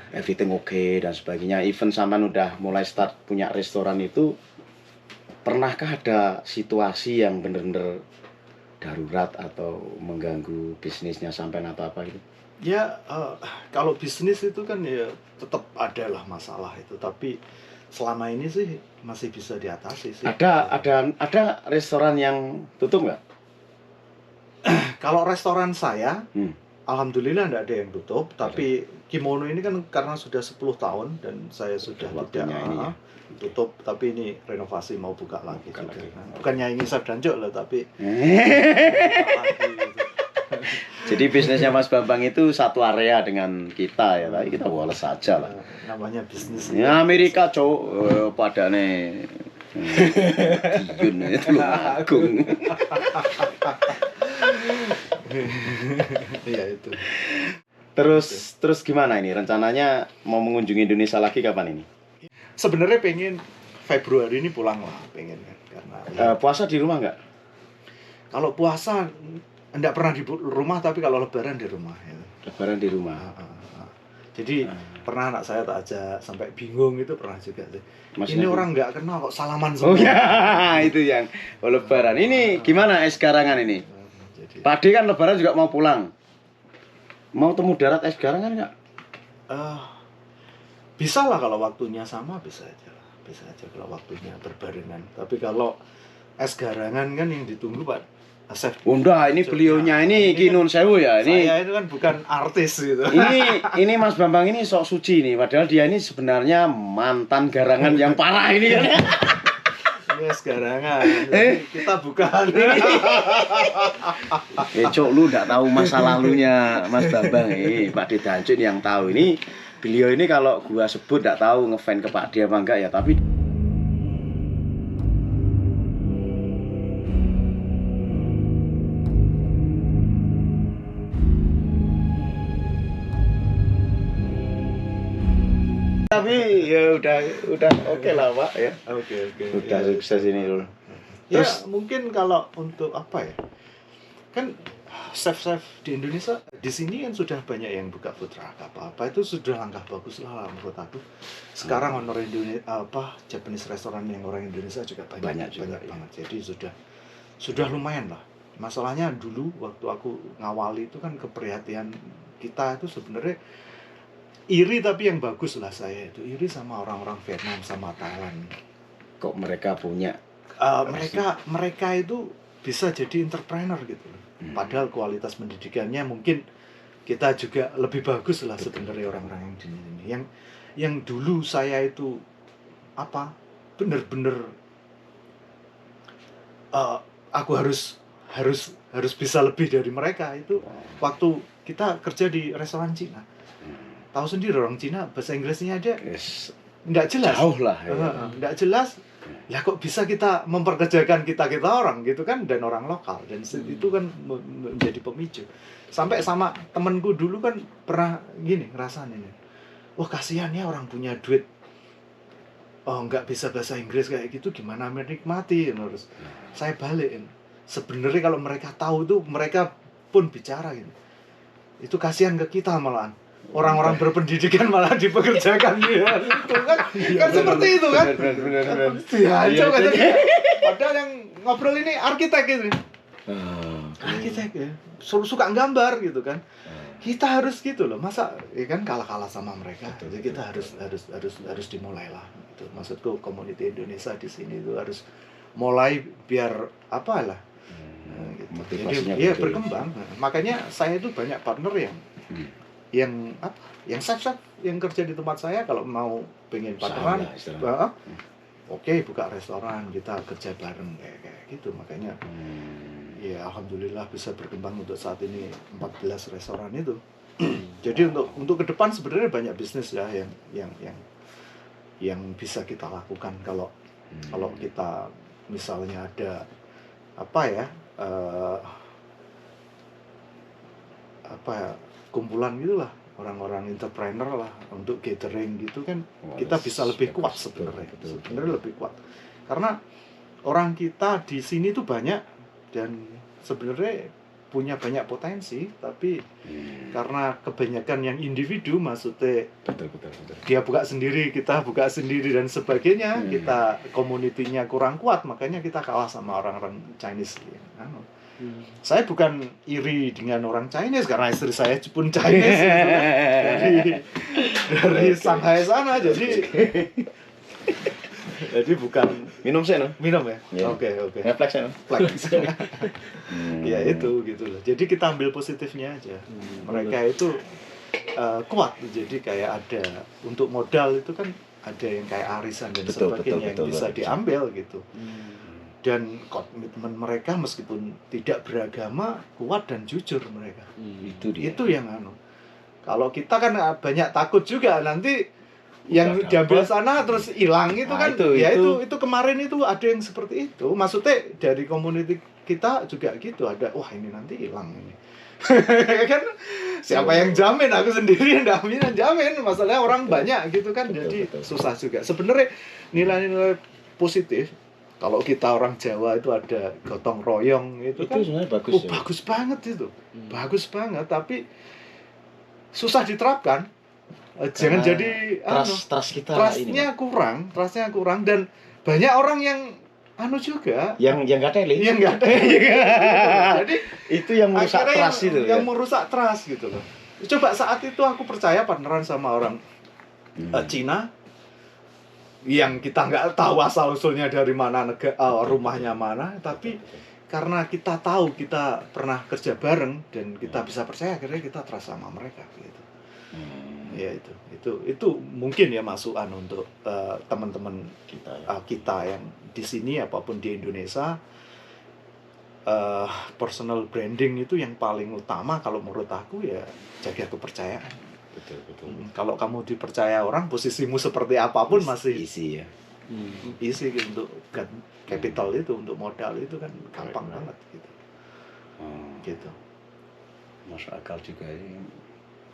everything okay dan sebagainya. Even sampean udah mulai start punya restoran itu, pernahkah ada situasi yang bener-bener darurat atau mengganggu bisnisnya sampean atau apa gitu? Ya kalau bisnis itu kan ya tetap ada lah masalah itu, tapi selama ini sih masih bisa diatasi sih. Ada restoran yang tutup nggak? Kalau restoran saya, alhamdulillah nggak ada yang tutup. Tapi Kimono ini kan karena sudah 10 tahun dan saya sudah tidak tutup. Tapi ini renovasi mau buka lagi. Bukannya ingin Chef Danjo loh, tapi Jadi bisnisnya Mas Bambang itu satu area dengan kita ya, tapi kita boleh saja lah. Namanya bisnis. Ya Amerika cowok pada nih. Diun itu agung. Iya itu. Terus gimana ini rencananya mau mengunjungi Indonesia lagi kapan ini? Sebenarnya pengen Februari ini pulang lah, pengen kan, karena Puasa di rumah nggak? kalau puasa enggak pernah di rumah, tapi kalau lebaran di rumah ya. Lebaran di rumah. Jadi pernah anak saya tak ajak sampai bingung, itu pernah juga sih. Maksudnya Ini orang nggak kenal kok salaman semua. Oh ya, itu yang lebaran. Ini gimana es garangan ini? Jadi, Pak D kan lebaran juga mau pulang. Mau temu darat es garangan nggak? bisa lah kalau waktunya sama, bisa aja lah. Bisa aja kalau waktunya berbarengan. Tapi kalau es garangan kan yang ditunggu Pak Asep. Bunda, ini beliaunya ini Ki Nun Sewu ya. Ini Saya itu kan bukan artis gitu. ini Mas Bambang ini sok suci nih, padahal dia ini sebenarnya mantan garangan yang parah ini kan. Ini es garangan. Kita bukan. Cok, lu enggak tahu masa lalunya Mas Bambang Pak D Dancuk yang tahu ini. Beliau ini kalau gua sebut enggak tahu ngefan ke Pak D apa enggak ya, tapi ya udah oke lah Pak ya. Oke. Udah Ya. sukses ini loh. Ya, Terus mungkin kalau untuk apa ya? Kan chef-chef di Indonesia di sini kan sudah banyak yang buka food truck apa itu sudah langkah bagus lah menurut aku. Sekarang honor Indonesia Japanese restoran yang orang Indonesia juga banyak juga, ya. banget. Jadi sudah lumayan lah. Masalahnya dulu waktu aku ngawali itu kan keprihatinan kita itu sebenarnya iri, tapi yang bagus lah, saya itu iri sama orang-orang Vietnam sama Thailand. kok mereka punya Mereka itu bisa jadi entrepreneur gitu loh. Padahal kualitas pendidikannya mungkin kita juga lebih bagus lah sebenarnya orang-orang yang di sini. Yang dulu saya itu bener-bener aku harus bisa lebih dari mereka itu waktu kita kerja di restoran Cina. Tahu sendiri orang Cina bahasa Inggrisnya aja nggak jelas. Jauh lah ya. Nggak jelas. Ya kok bisa kita memperkerjakan kita orang gitu kan, dan orang lokal, dan itu kan menjadi pemicu. Sampai sama temenku dulu kan pernah gini ngerasain ini. Wah kasihan ya orang punya duit. Oh nggak bisa bahasa Inggris kayak gitu, gimana menikmati? Terus saya balikin. Sebenarnya kalau mereka tahu tuh mereka pun bicara gitu. Itu kasihan ke kita malahan. Orang-orang berpendidikan malah dipekerjakan ya. Itu kan seperti itu kan. Benar. Iya, padahal yang ngobrol ini arsitek gitu. Arsitek ya. Suka gambar gitu kan. Kita harus gitu loh. Masa ya kan kalah sama mereka. Jadi kita harus dimulai lah. Itu maksudku komuniti Indonesia di sini itu harus mulai biar apalah. Gitu. Jadi ya berkembang. Makanya saya itu banyak partner yang chef yang kerja di tempat saya, kalau mau pengen partneran oke, buka restoran, kita kerja bareng kayak gitu. Makanya ya alhamdulillah bisa berkembang untuk saat ini 14 restoran itu. Jadi untuk ke depan sebenarnya banyak bisnis ya yang bisa kita lakukan kalau kita misalnya ada kumpulan gitulah, orang-orang entrepreneur lah untuk catering gitu kan. Kita bisa lebih kuat sebenarnya lebih kuat karena orang kita di sini tuh banyak dan sebenarnya punya banyak potensi, tapi karena kebanyakan yang individu, maksudnya betul. dia buka sendiri, kita buka sendiri dan sebagainya, kita komunitinya kurang kuat, makanya kita kalah sama orang-orang Chinese. Saya bukan iri dengan orang Chinese karena istri saya pun Chinese dari Shanghai sana, jadi bukan Minum sih, no? minum ya. Yeah. Oke. Refleks ya, no? Flex. Ya itu gitu loh. Jadi kita ambil positifnya aja. Mereka itu kuat. Jadi kayak ada untuk modal itu kan ada yang kayak arisan dan sebagainya yang bisa diambil gitu. Dan komitmen mereka meskipun tidak beragama kuat dan jujur mereka. Itu dia. Itu yang kalau kita kan banyak takut juga nanti yang diambil sana terus hilang itu kan. Itu kemarin itu ada yang seperti itu. Maksudnya dari komuniti kita juga gitu, ada wah ini nanti hilang ini. Kan siapa yang jamin? Aku sendiri yang jamin. Masalahnya orang banyak gitu kan. Jadi susah juga. Sebenarnya nilai-nilai positif Kalau kita orang Jawa itu ada gotong royong itu kan sebenarnya bagus. bagus banget itu. Bagus banget, tapi susah diterapkan. Jangan jadi trust kita trustnya kurang dan banyak orang yang juga yang nggak teli. Yang nggak teli. Jadi itu yang merusak trust itu. Yang merusak trust gitu loh. Coba saat itu aku percaya partneran sama orang Cina yang kita nggak tahu asal usulnya dari mana, rumahnya mana, tapi karena kita tahu kita pernah kerja bareng dan kita bisa percaya, akhirnya kita trust sama mereka gitu. Ya itu mungkin ya masukan untuk teman-teman kita yang di sini apapun di Indonesia. Personal branding itu yang paling utama kalau menurut aku ya jaga kepercayaan. Betul. Kalau kamu dipercaya orang, posisimu seperti apapun masih isi ya. Isi gitu, untuk capital itu, untuk modal itu kan gampang banget gitu. Gitu. Masuk akal juga ini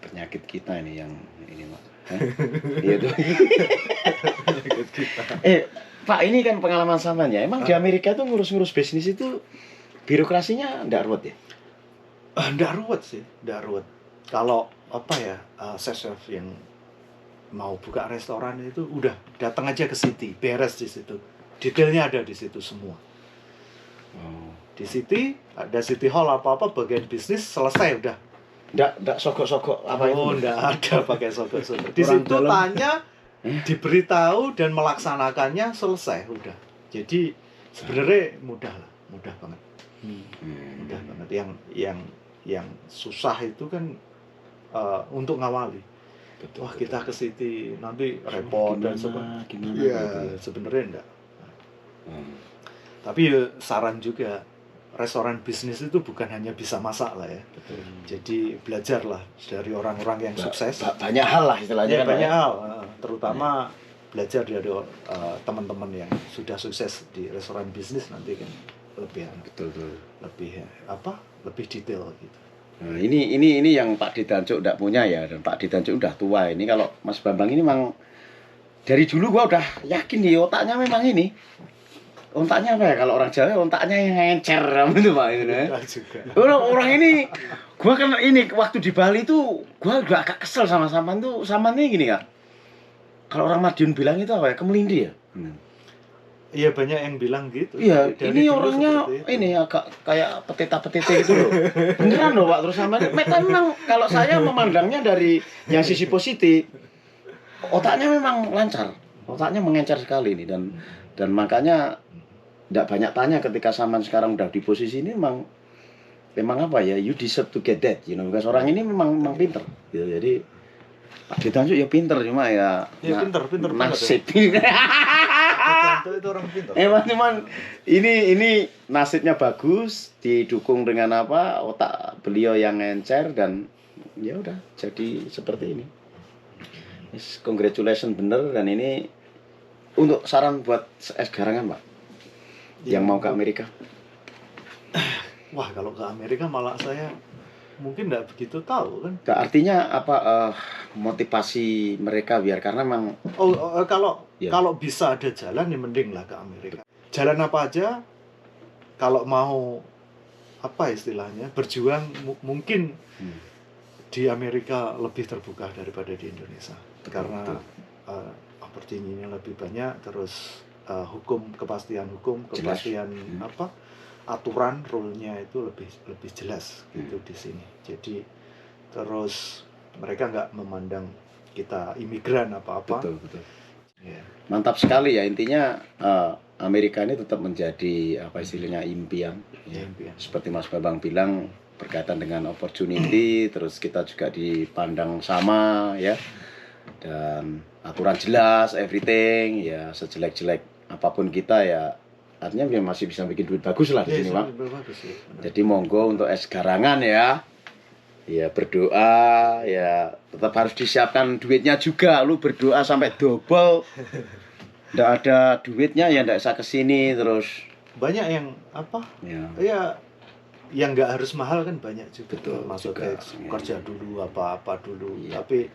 penyakit kita ini yang ini Mas. Iya tuh. Penyakit kita. Pak, ini kan pengalaman samanya. Emang di Amerika tuh ngurus-ngurus bisnis itu birokrasinya ndak ruwet ya? Ndak ruwet sih, ndak ruwet. Kalau chef yang mau buka restoran itu udah datang aja ke City, beres di situ. Detailnya ada di situ semua. Di City ada City Hall apa-apa bagian bisnis selesai udah. Ndak sogok-sogok apa itu? Ndak ada pakai sogok-sogok. Di situ tanya, diberitahu dan melaksanakannya selesai udah. Jadi sebenarnya mudah banget. Mudah banget. Yang susah itu kan untuk ngawali. Betul. Wah, kita ke City nanti repot dan sebagainya. Iya, sebenarnya enggak. Tapi ya, saran juga restoran bisnis itu bukan hanya bisa masak lah ya. Betul. Jadi belajarlah dari orang-orang yang sukses. Banyak hal lah istilahnya. Banyak hal, terutama belajar dari teman-teman yang sudah sukses di restoran bisnis nanti kan lebih lebih detail gitu. Nah, ini yang Pak Ditanjuk enggak punya ya, dan Pak Ditanjuk udah tua. Ini kalau Mas Bambang ini memang dari dulu gua udah yakin di otaknya memang ini. Otaknya apa ya, kalau orang Jawa otaknya yang encer gitu Pak itu ya. Orang ini gua kan ini waktu di Bali tuh gua juga agak kesel sama Saman tuh. Samannya gini Kak. Kalau orang Madiun bilang itu apa ya? Kemelindi ya? Iya, banyak yang bilang gitu. Iya, ini orangnya ini agak kayak petita-petite gitu loh. Beneran loh Pak, terus sama memang kalau saya memandangnya dari yang sisi positif, otaknya memang lancar, otaknya mengencar sekali ini dan makanya tidak banyak tanya ketika Saman sekarang udah di posisi ini memang apa ya, you deserve to get that, because orang ini memang pinter, gitu. Jadi Pak Ditanjuk ya pinter, cuma ya pinter nasib. Itu orang pintar. Cuman ini nasibnya bagus, didukung dengan otak beliau yang encer dan ya udah jadi seperti ini. Congratulations bener, dan ini untuk saran buat es garangan Pak yang mau ke Amerika. Wah, kalau ke Amerika malah saya mungkin nggak begitu tahu kan. Artinya motivasi mereka biar karena memang kalau bisa ada jalan ya mending lah ke Amerika. Jalan apa aja kalau mau istilahnya berjuang mungkin di Amerika lebih terbuka daripada di Indonesia. Karena opportunity-nya lebih banyak, terus kepastian aturan rule-nya itu lebih jelas gitu di sini. Jadi terus mereka nggak memandang kita imigran apa-apa. Betul. Yeah. Mantap sekali ya, intinya Amerika ini tetap menjadi istilahnya impian. Impian. Seperti Mas Bambang bilang berkaitan dengan opportunity, terus kita juga dipandang sama ya. Dan aturan jelas, everything ya, sejelek-jelek apapun kita ya, artinya dia masih bisa bikin duit bagus lah di sini Pak. Jadi monggo untuk es garangan ya. Ya berdoa ya, tetap harus disiapkan duitnya juga. Lu berdoa sampai double. Nggak ada duitnya ya nggak bisa kesini terus. Banyak yang Ya yang nggak harus mahal kan banyak juga. Betul, maksudnya kerja dulu apa dulu. Ya. Tapi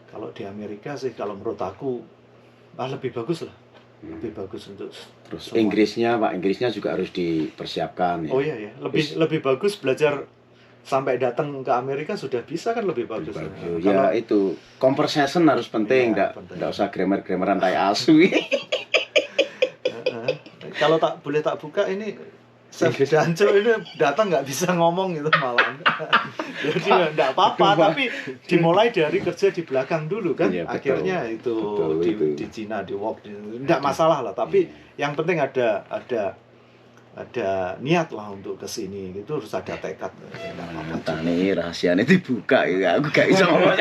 kalau di Amerika sih kalau menurut aku lebih bagus lah. lebih bagus untuk Terus semua. Inggrisnya juga harus dipersiapkan ya. Oh iya ya, lebih bagus belajar sampai datang ke Amerika sudah bisa kan lebih bagus. Ya itu conversation harus penting, Iya, enggak penting. usah grammar-grammaran tai asu. Kalau boleh tak buka ini Chef Danco ini datang nggak bisa ngomong gitu malah. Jadi nggak apa-apa, tapi dimulai dari kerja di belakang dulu kan. Iya, betul. Akhirnya itu Betul, itu. di Cina di walk nggak masalah lah. Tapi yang penting ada niat lah untuk kesini gitu, harus ada tekad. Ya, nggak apa-apa. Tani rahasianya dibuka ya, aku gak bisa ngomong.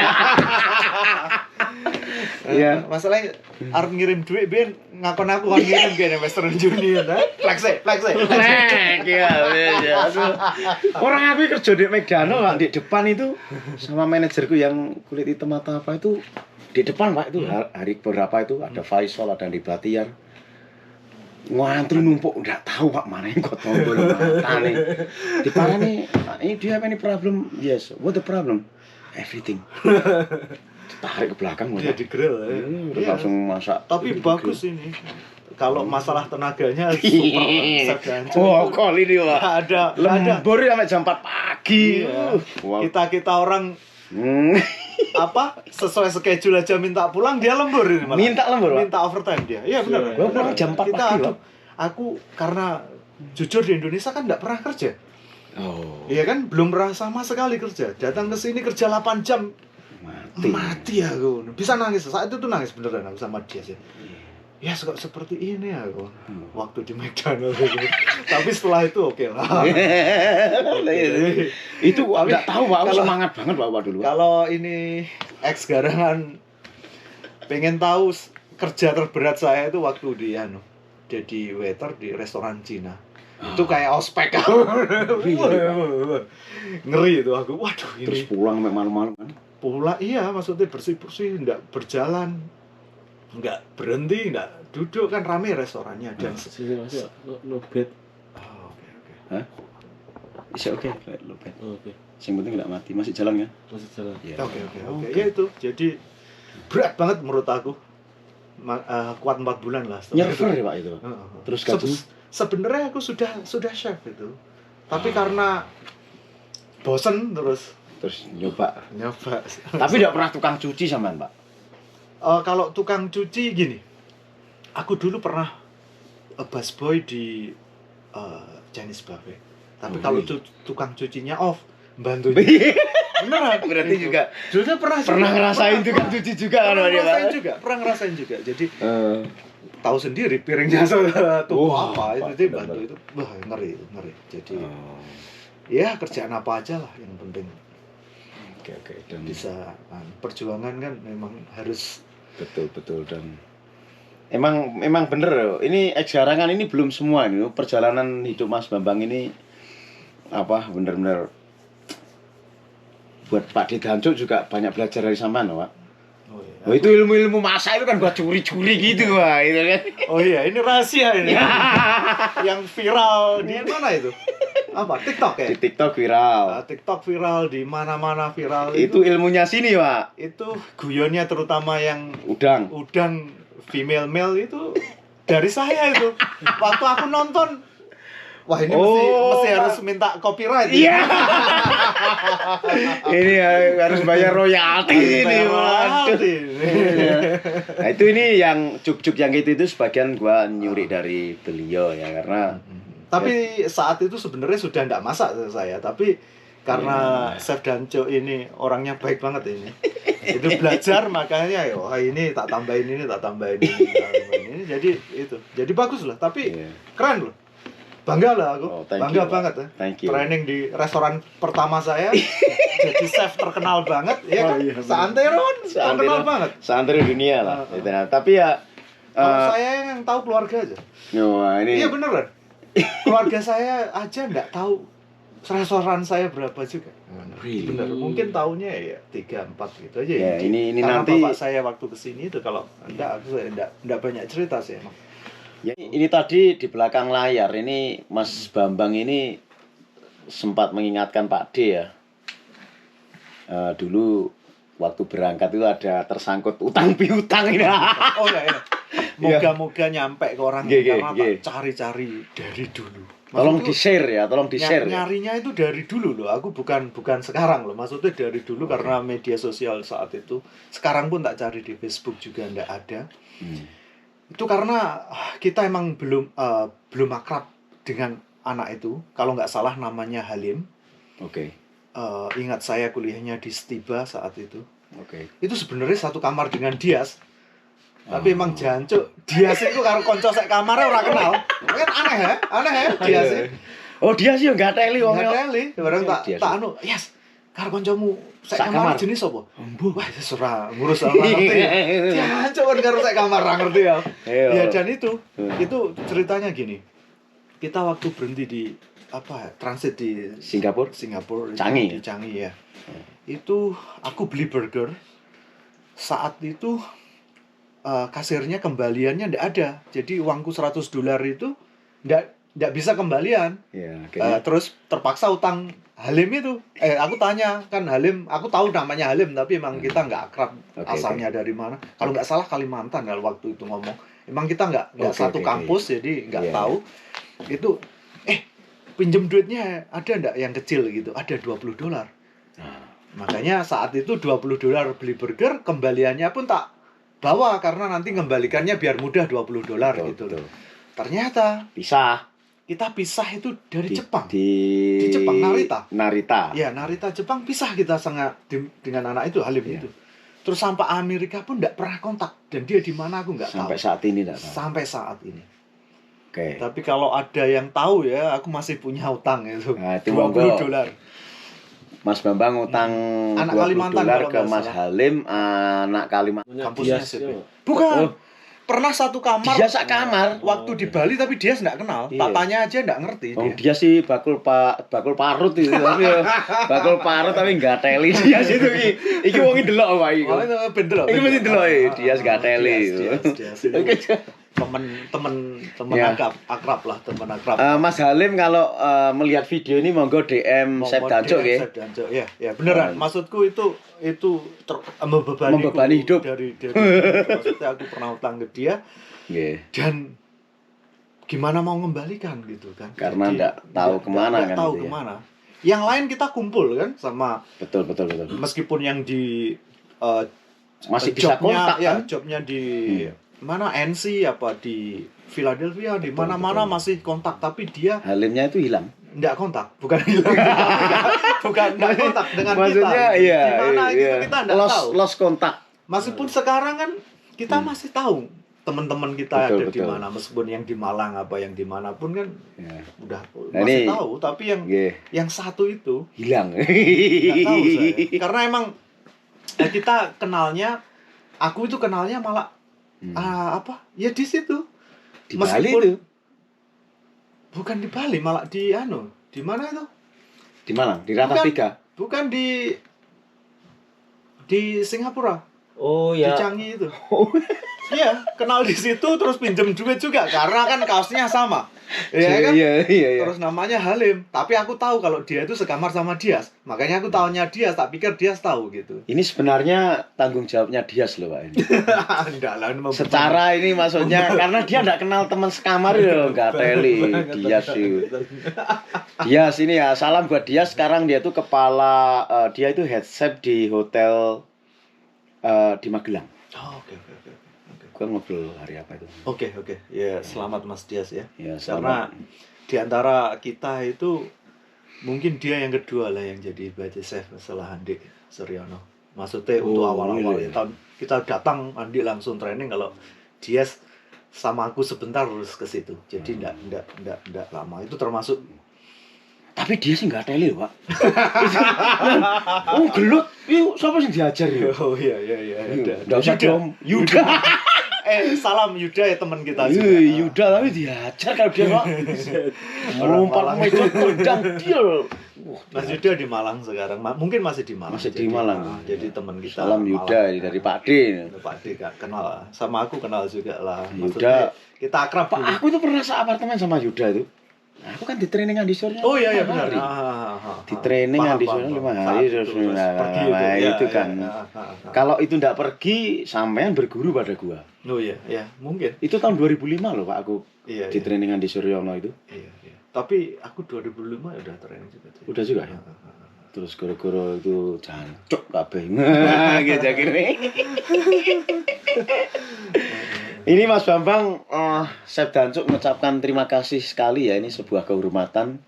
Iya. Masalahnya arep ngirim duit ben ngakon aku kan ngirim kene Western Union ha. Flex. Orang aku kerja di McDonald Pak, di depan itu sama manajerku yang kulit hitam mata apa itu di depan Pak itu hari beberapa itu ada Faisal, ada di Batiar. Ngantri numpuk enggak tahu Pak mana yang kok tombol mata nih. Di mana nih? Do you have any problem? Yes. What the problem? Everything. Tarik ke belakang Dia di grill ya. terus langsung masak. Tapi bagus ini. Kalau masalah tenaganya super Chef Danco. Oh, kali ini Pak. Ada Lembur sampai jam 4 pagi. Iya. Wow. Kita orang Hmm. sesuai schedule aja minta pulang, dia lembur ini malah. Minta lembur, Pak? Minta overtime dia. Iya benar. Gua pulang jam 4 Kita pagi, Pak. aku karena jujur di Indonesia kan enggak pernah kerja. Oh, Iya kan, belum pernah sama sekali kerja. Datang ke sini kerja 8 jam, mati aku. Bisa nangis. Saat itu tuh nangis beneran aku sama dia sih. Ya kok seperti ini aku waktu di McDonald gitu. Tapi setelah itu oke lah. Itu enggak tahu Pak, aku kalau- semangat banget Pak dulu. Kalau ini ex garangan pengen tahu kerja terberat saya itu waktu di jadi waiter di restoran Cina. Itu kayak ospek aku. Ngeri itu aku. Waduh ini. Terus pulang sampai malam-malam kan. Pula iya maksudnya bersih-bersih, nggak berjalan, nggak berhenti, nggak duduk kan rame restorannya dan Sini masih no bed. Oh, oke. Hah? Bisa oke, lo bet. Oke. Yang penting enggak mati, masih jalan kan? Masih jalan. Iya. Oke. Ya itu jadi berat banget menurut aku. Kuat 4 bulan lah setelah Nyerver itu. ya Pak itu. Pak? Heeh. Terus gaji? Sebenarnya aku sudah chef itu, tapi karena bosen terus nyoba. nyoba. Tapi enggak pernah tukang cuci sampean, Pak. Kalau tukang cuci gini, aku dulu pernah busboy di Chinese buffet. Tapi Oh, kalau iya. tukang cucinya off, bantu. Beneran Berarti juga Dulu pernah ngerasain tukang cuci juga kan pernah Pak? ngerasain juga. Jadi Eh, tahu sendiri piringnya tuh Oh, apa itu Pak, dia benar. bantu itu. Wah, ngeri. Jadi oh, ya kerjaan apa aja lah yang penting oke dan bisa perjuangan kan memang harus betul dan emang bener loh. Ini ex garangan ini belum semua ini perjalanan hidup Mas Bambang ini apa bener-bener buat Pak Danco juga banyak belajar dari sampean loh, Pak. Oh, itu ilmu-ilmu masak itu kan buat curi-curi gitu, Pak, itu kan. Oh iya, ini rahasia ini. Yang viral di mana itu? Apa? TikTok ya? Di TikTok viral. TikTok viral di mana-mana viral Itu ilmunya sini, Pak. itu guyonnya terutama yang Udang. female male itu dari saya itu. Waktu aku nonton, wah ini Oh, mesti harus minta copyright. Iya. Ini harus bayar royalti ini, Bayar waduh. royalti. Nah, itu ini yang juk-juk yang itu sebagian gua nyuri dari beliau ya karena Tapi saat itu sebenarnya sudah tidak masak saya, tapi karena Chef Danco ini orangnya baik banget ini. Itu belajar makanya ya, wah ini tak tambahin ini, tak tambahin ini. Jadi itu. Jadi bagus lah, tapi Iya. keren loh. Bangga lah aku. Oh, thank Bangga you, banget ya. Thank you. Training di restoran pertama saya. Jadi chef terkenal banget, ya kan? Oh, iya, benar. Seantero kan terkenal banget. Seantero dunia lah. Oh. Gitu. Nah, tapi ya Kalau saya yang tahu keluarga aja. wah, ini Iya beneran. Keluarga saya aja nggak tahu restoran saya berapa juga. Really? Bener. Mungkin tahunya ya 3-4 gitu aja. Ya, ini karena nanti- bapak saya waktu kesini itu kalau aku enggak banyak cerita sih emang. ya, ini tadi di belakang layar ini Mas Bambang ini sempat mengingatkan Pak D ya. Dulu waktu berangkat itu ada tersangkut utang piutang ini. Oh iya. moga-moga nyampe ke orang karena cari-cari dari dulu. Tolong di-share ya, tolong di-share. Nyarinya itu dari dulu loh. Aku bukan sekarang loh. Maksudnya dari dulu karena media sosial saat itu. Sekarang pun tak cari di Facebook juga ndak ada. Itu karena kita emang belum akrab dengan anak itu. Kalau nggak salah namanya Halim. Oke. Ingat saya kuliahnya di Stiba saat itu. Oke. Itu sebenarnya satu kamar dengan Dias. Tapi emang jancuk, Dias itu karo kanca sak kamare ora kenal. Kan aneh ya Dias. Oh, Dias yo enggak teli wong. Enggak teli, bareng tak anu, "Yes, karo kancamu sak kamar jenis apa?" Wah, ora ngurus ora ngerti. Jancuk kan karo sak kamar ora ngerti ya. Ya dan itu ceritanya gini. Kita waktu berhenti di transit di Singapura, Changi. di Changi ya. Itu aku beli burger. Saat itu kasirnya kembaliannya ndak ada. Jadi uangku $100 itu ndak bisa kembalian. Terus terpaksa utang Halim itu. Aku tanya kan Halim, aku tahu namanya Halim tapi emang kita nggak akrab asalnya dari mana. Kalau nggak salah Kalimantan kalau waktu itu ngomong. Emang kita nggak satu kampus jadi nggak tahu. Itu pinjem duitnya ada ndak yang kecil gitu? Ada $20. Makanya saat itu $20 beli burger, kembaliannya pun tak bawa karena nanti kembalikannya biar mudah $20 gitu loh. Ternyata kita pisah itu dari Jepang. Di Jepang Narita. Ya, Narita Jepang pisah kita dengan anak itu Halim itu. Terus sampai Amerika pun enggak pernah kontak dan dia di mana aku enggak tahu. Sampai saat ini. Oke. Tapi kalau ada yang tahu ya, aku masih punya utang itu. Nah, $20. Mas Bambang utang $20 ke Mas Halim, anak Kalimantan. Kampusnya sih. Bukan. Pernah satu kamar. Dia sak kamar. Waktu di Bali tapi dia nggak kenal. Tatanya aja nggak ngerti dia sih bakul parut itu. Bakul parut tapi nggak teli dia situ iki wong ndelok wae iki. Iki mesti ndelok dia nggak teli. Temen akrab lah. Mas Halim kalau melihat video ini monggo DM Sep Dancuk ya. Ya beneran. Maksudku itu membebani hidup dari maksudnya aku pernah utang ke dia. Dan gimana mau mengembalikan gitu kan. Karena enggak tahu kemana kan. Tahu kemana. Yang lain kita kumpul kan sama. Betul. Meskipun yang di masih bisa kontak kan. Jobnya di mana NC apa di Philadelphia di mana-mana masih kontak tapi dia Halimnya itu hilang. Enggak kontak, bukan hilang. Bukan enggak kontak dengan maksudnya, kita. Iya, gimana itu kita enggak tahu. Lost kontak. Meskipun sekarang kan kita masih tahu teman-teman kita ada di mana meskipun yang di Malang apa yang di manapun kan udah masih tahu tapi yang satu itu hilang. Enggak tahu saya. Karena emang kita kenalnya aku itu kenalnya malah ya di situ di Bali itu bukan di Bali malah di mana itu di Malang di Ratapika bukan di Singapura di Changi itu iya kenal di situ terus pinjem duit juga karena kan kaosnya sama kan terus namanya Halim tapi aku tahu kalau dia itu sekamar sama Dias makanya aku tahunya Dias tak pikir Dias tahu gitu ini sebenarnya tanggung jawabnya Dias loh Pak ini secara ini maksudnya karena dia enggak kenal teman sekamar ya enggak teli Dias sih Dias ini ya salam buat Dias sekarang dia tuh kepala dia itu head chef di hotel di Magelang. Oke. Kita ngobrol hari apa itu? Oke. Ya, selamat Mas Dias ya. Karena di antara kita itu mungkin dia yang kedua lah yang jadi budget chef setelah Andi Suryono. Maksudnya untuk awal-awal tahun kita datang Andi langsung training kalau Dias sama aku sebentar terus ke situ. Jadi enggak lama. Itu termasuk tapi dia sih enggak teli, Pak. Gelut. Yuk, siapa sih diajar ya? Oh iya. Enggak usah dong. Yuda. Salam Yuda ya teman kita juga. Yuda tapi diajar kalau dia kok. Lompat meja tendang dia. Mas Yuda di Malang sekarang. Mungkin masih di Malang. Di Malang. Jadi teman kita. Salam Yuda dari Pak D. Pak D kenal. Sama aku kenal juga lah. Yuda kita akrab. Pak, aku tuh pernah seapartemen sama Yuda itu. Aku kan di training Andi Surya. Oh iya benar. Di training Andi Surya 5 hari terus pergi itu kan. Kalau itu enggak pergi, sampean berguru pada gua. Oh iya, ya mungkin. Itu tahun 2005 loh Pak, aku Iya. di trainingan di Suryono itu. Iya. Tapi aku 2005 udah training juga. Udah juga ya. Terus goro-goro itu jancuk kabeh. Gitu akhirnya. Ini Mas Bambang, Chef Dancuk mengucapkan terima kasih sekali ya. Ini sebuah kehormatan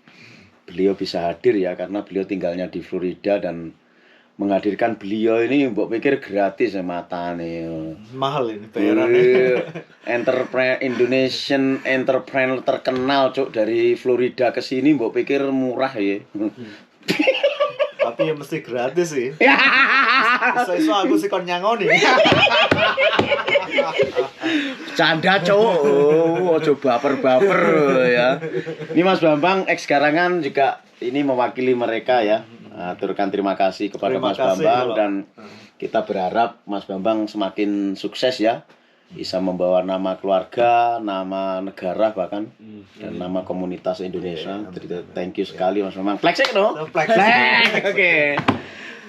beliau bisa hadir ya, karena beliau tinggalnya di Florida dan menghadirkan beliau ini mbok pikir gratis ya matane. Mahal ini bayarannya. Indonesian entrepreneur terkenal Cuk, dari Florida ke sini mbok pikir murah ya. Tapi ya mesti gratis sih. Iso aku sih kon nyangoni. Canda Cuk. Ojo baper-baper ya. Ini Mas Bambang ex Garangan juga ini mewakili mereka ya. Aturkan terima kasih kepada Mas Bambang dan kita berharap Mas Bambang semakin sukses ya. Bisa membawa nama keluarga, nama negara bahkan dan nama komunitas Indonesia. Thank you sekali Mas Bambang. Flexing no? Flex. Oke.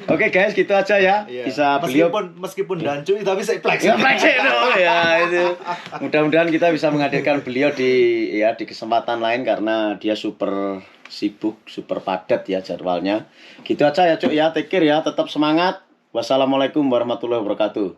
Oke guys, gitu aja ya. Bisa beliau meskipun dancuk tapi saya flex. Ya flexing no ya itu. Mudah-mudahan kita bisa menghadirkan beliau di kesempatan lain karena dia super sibuk, super padat ya jadwalnya. Gitu aja ya Cuk ya, take care ya, tetap semangat. Wassalamualaikum warahmatullahi wabarakatuh.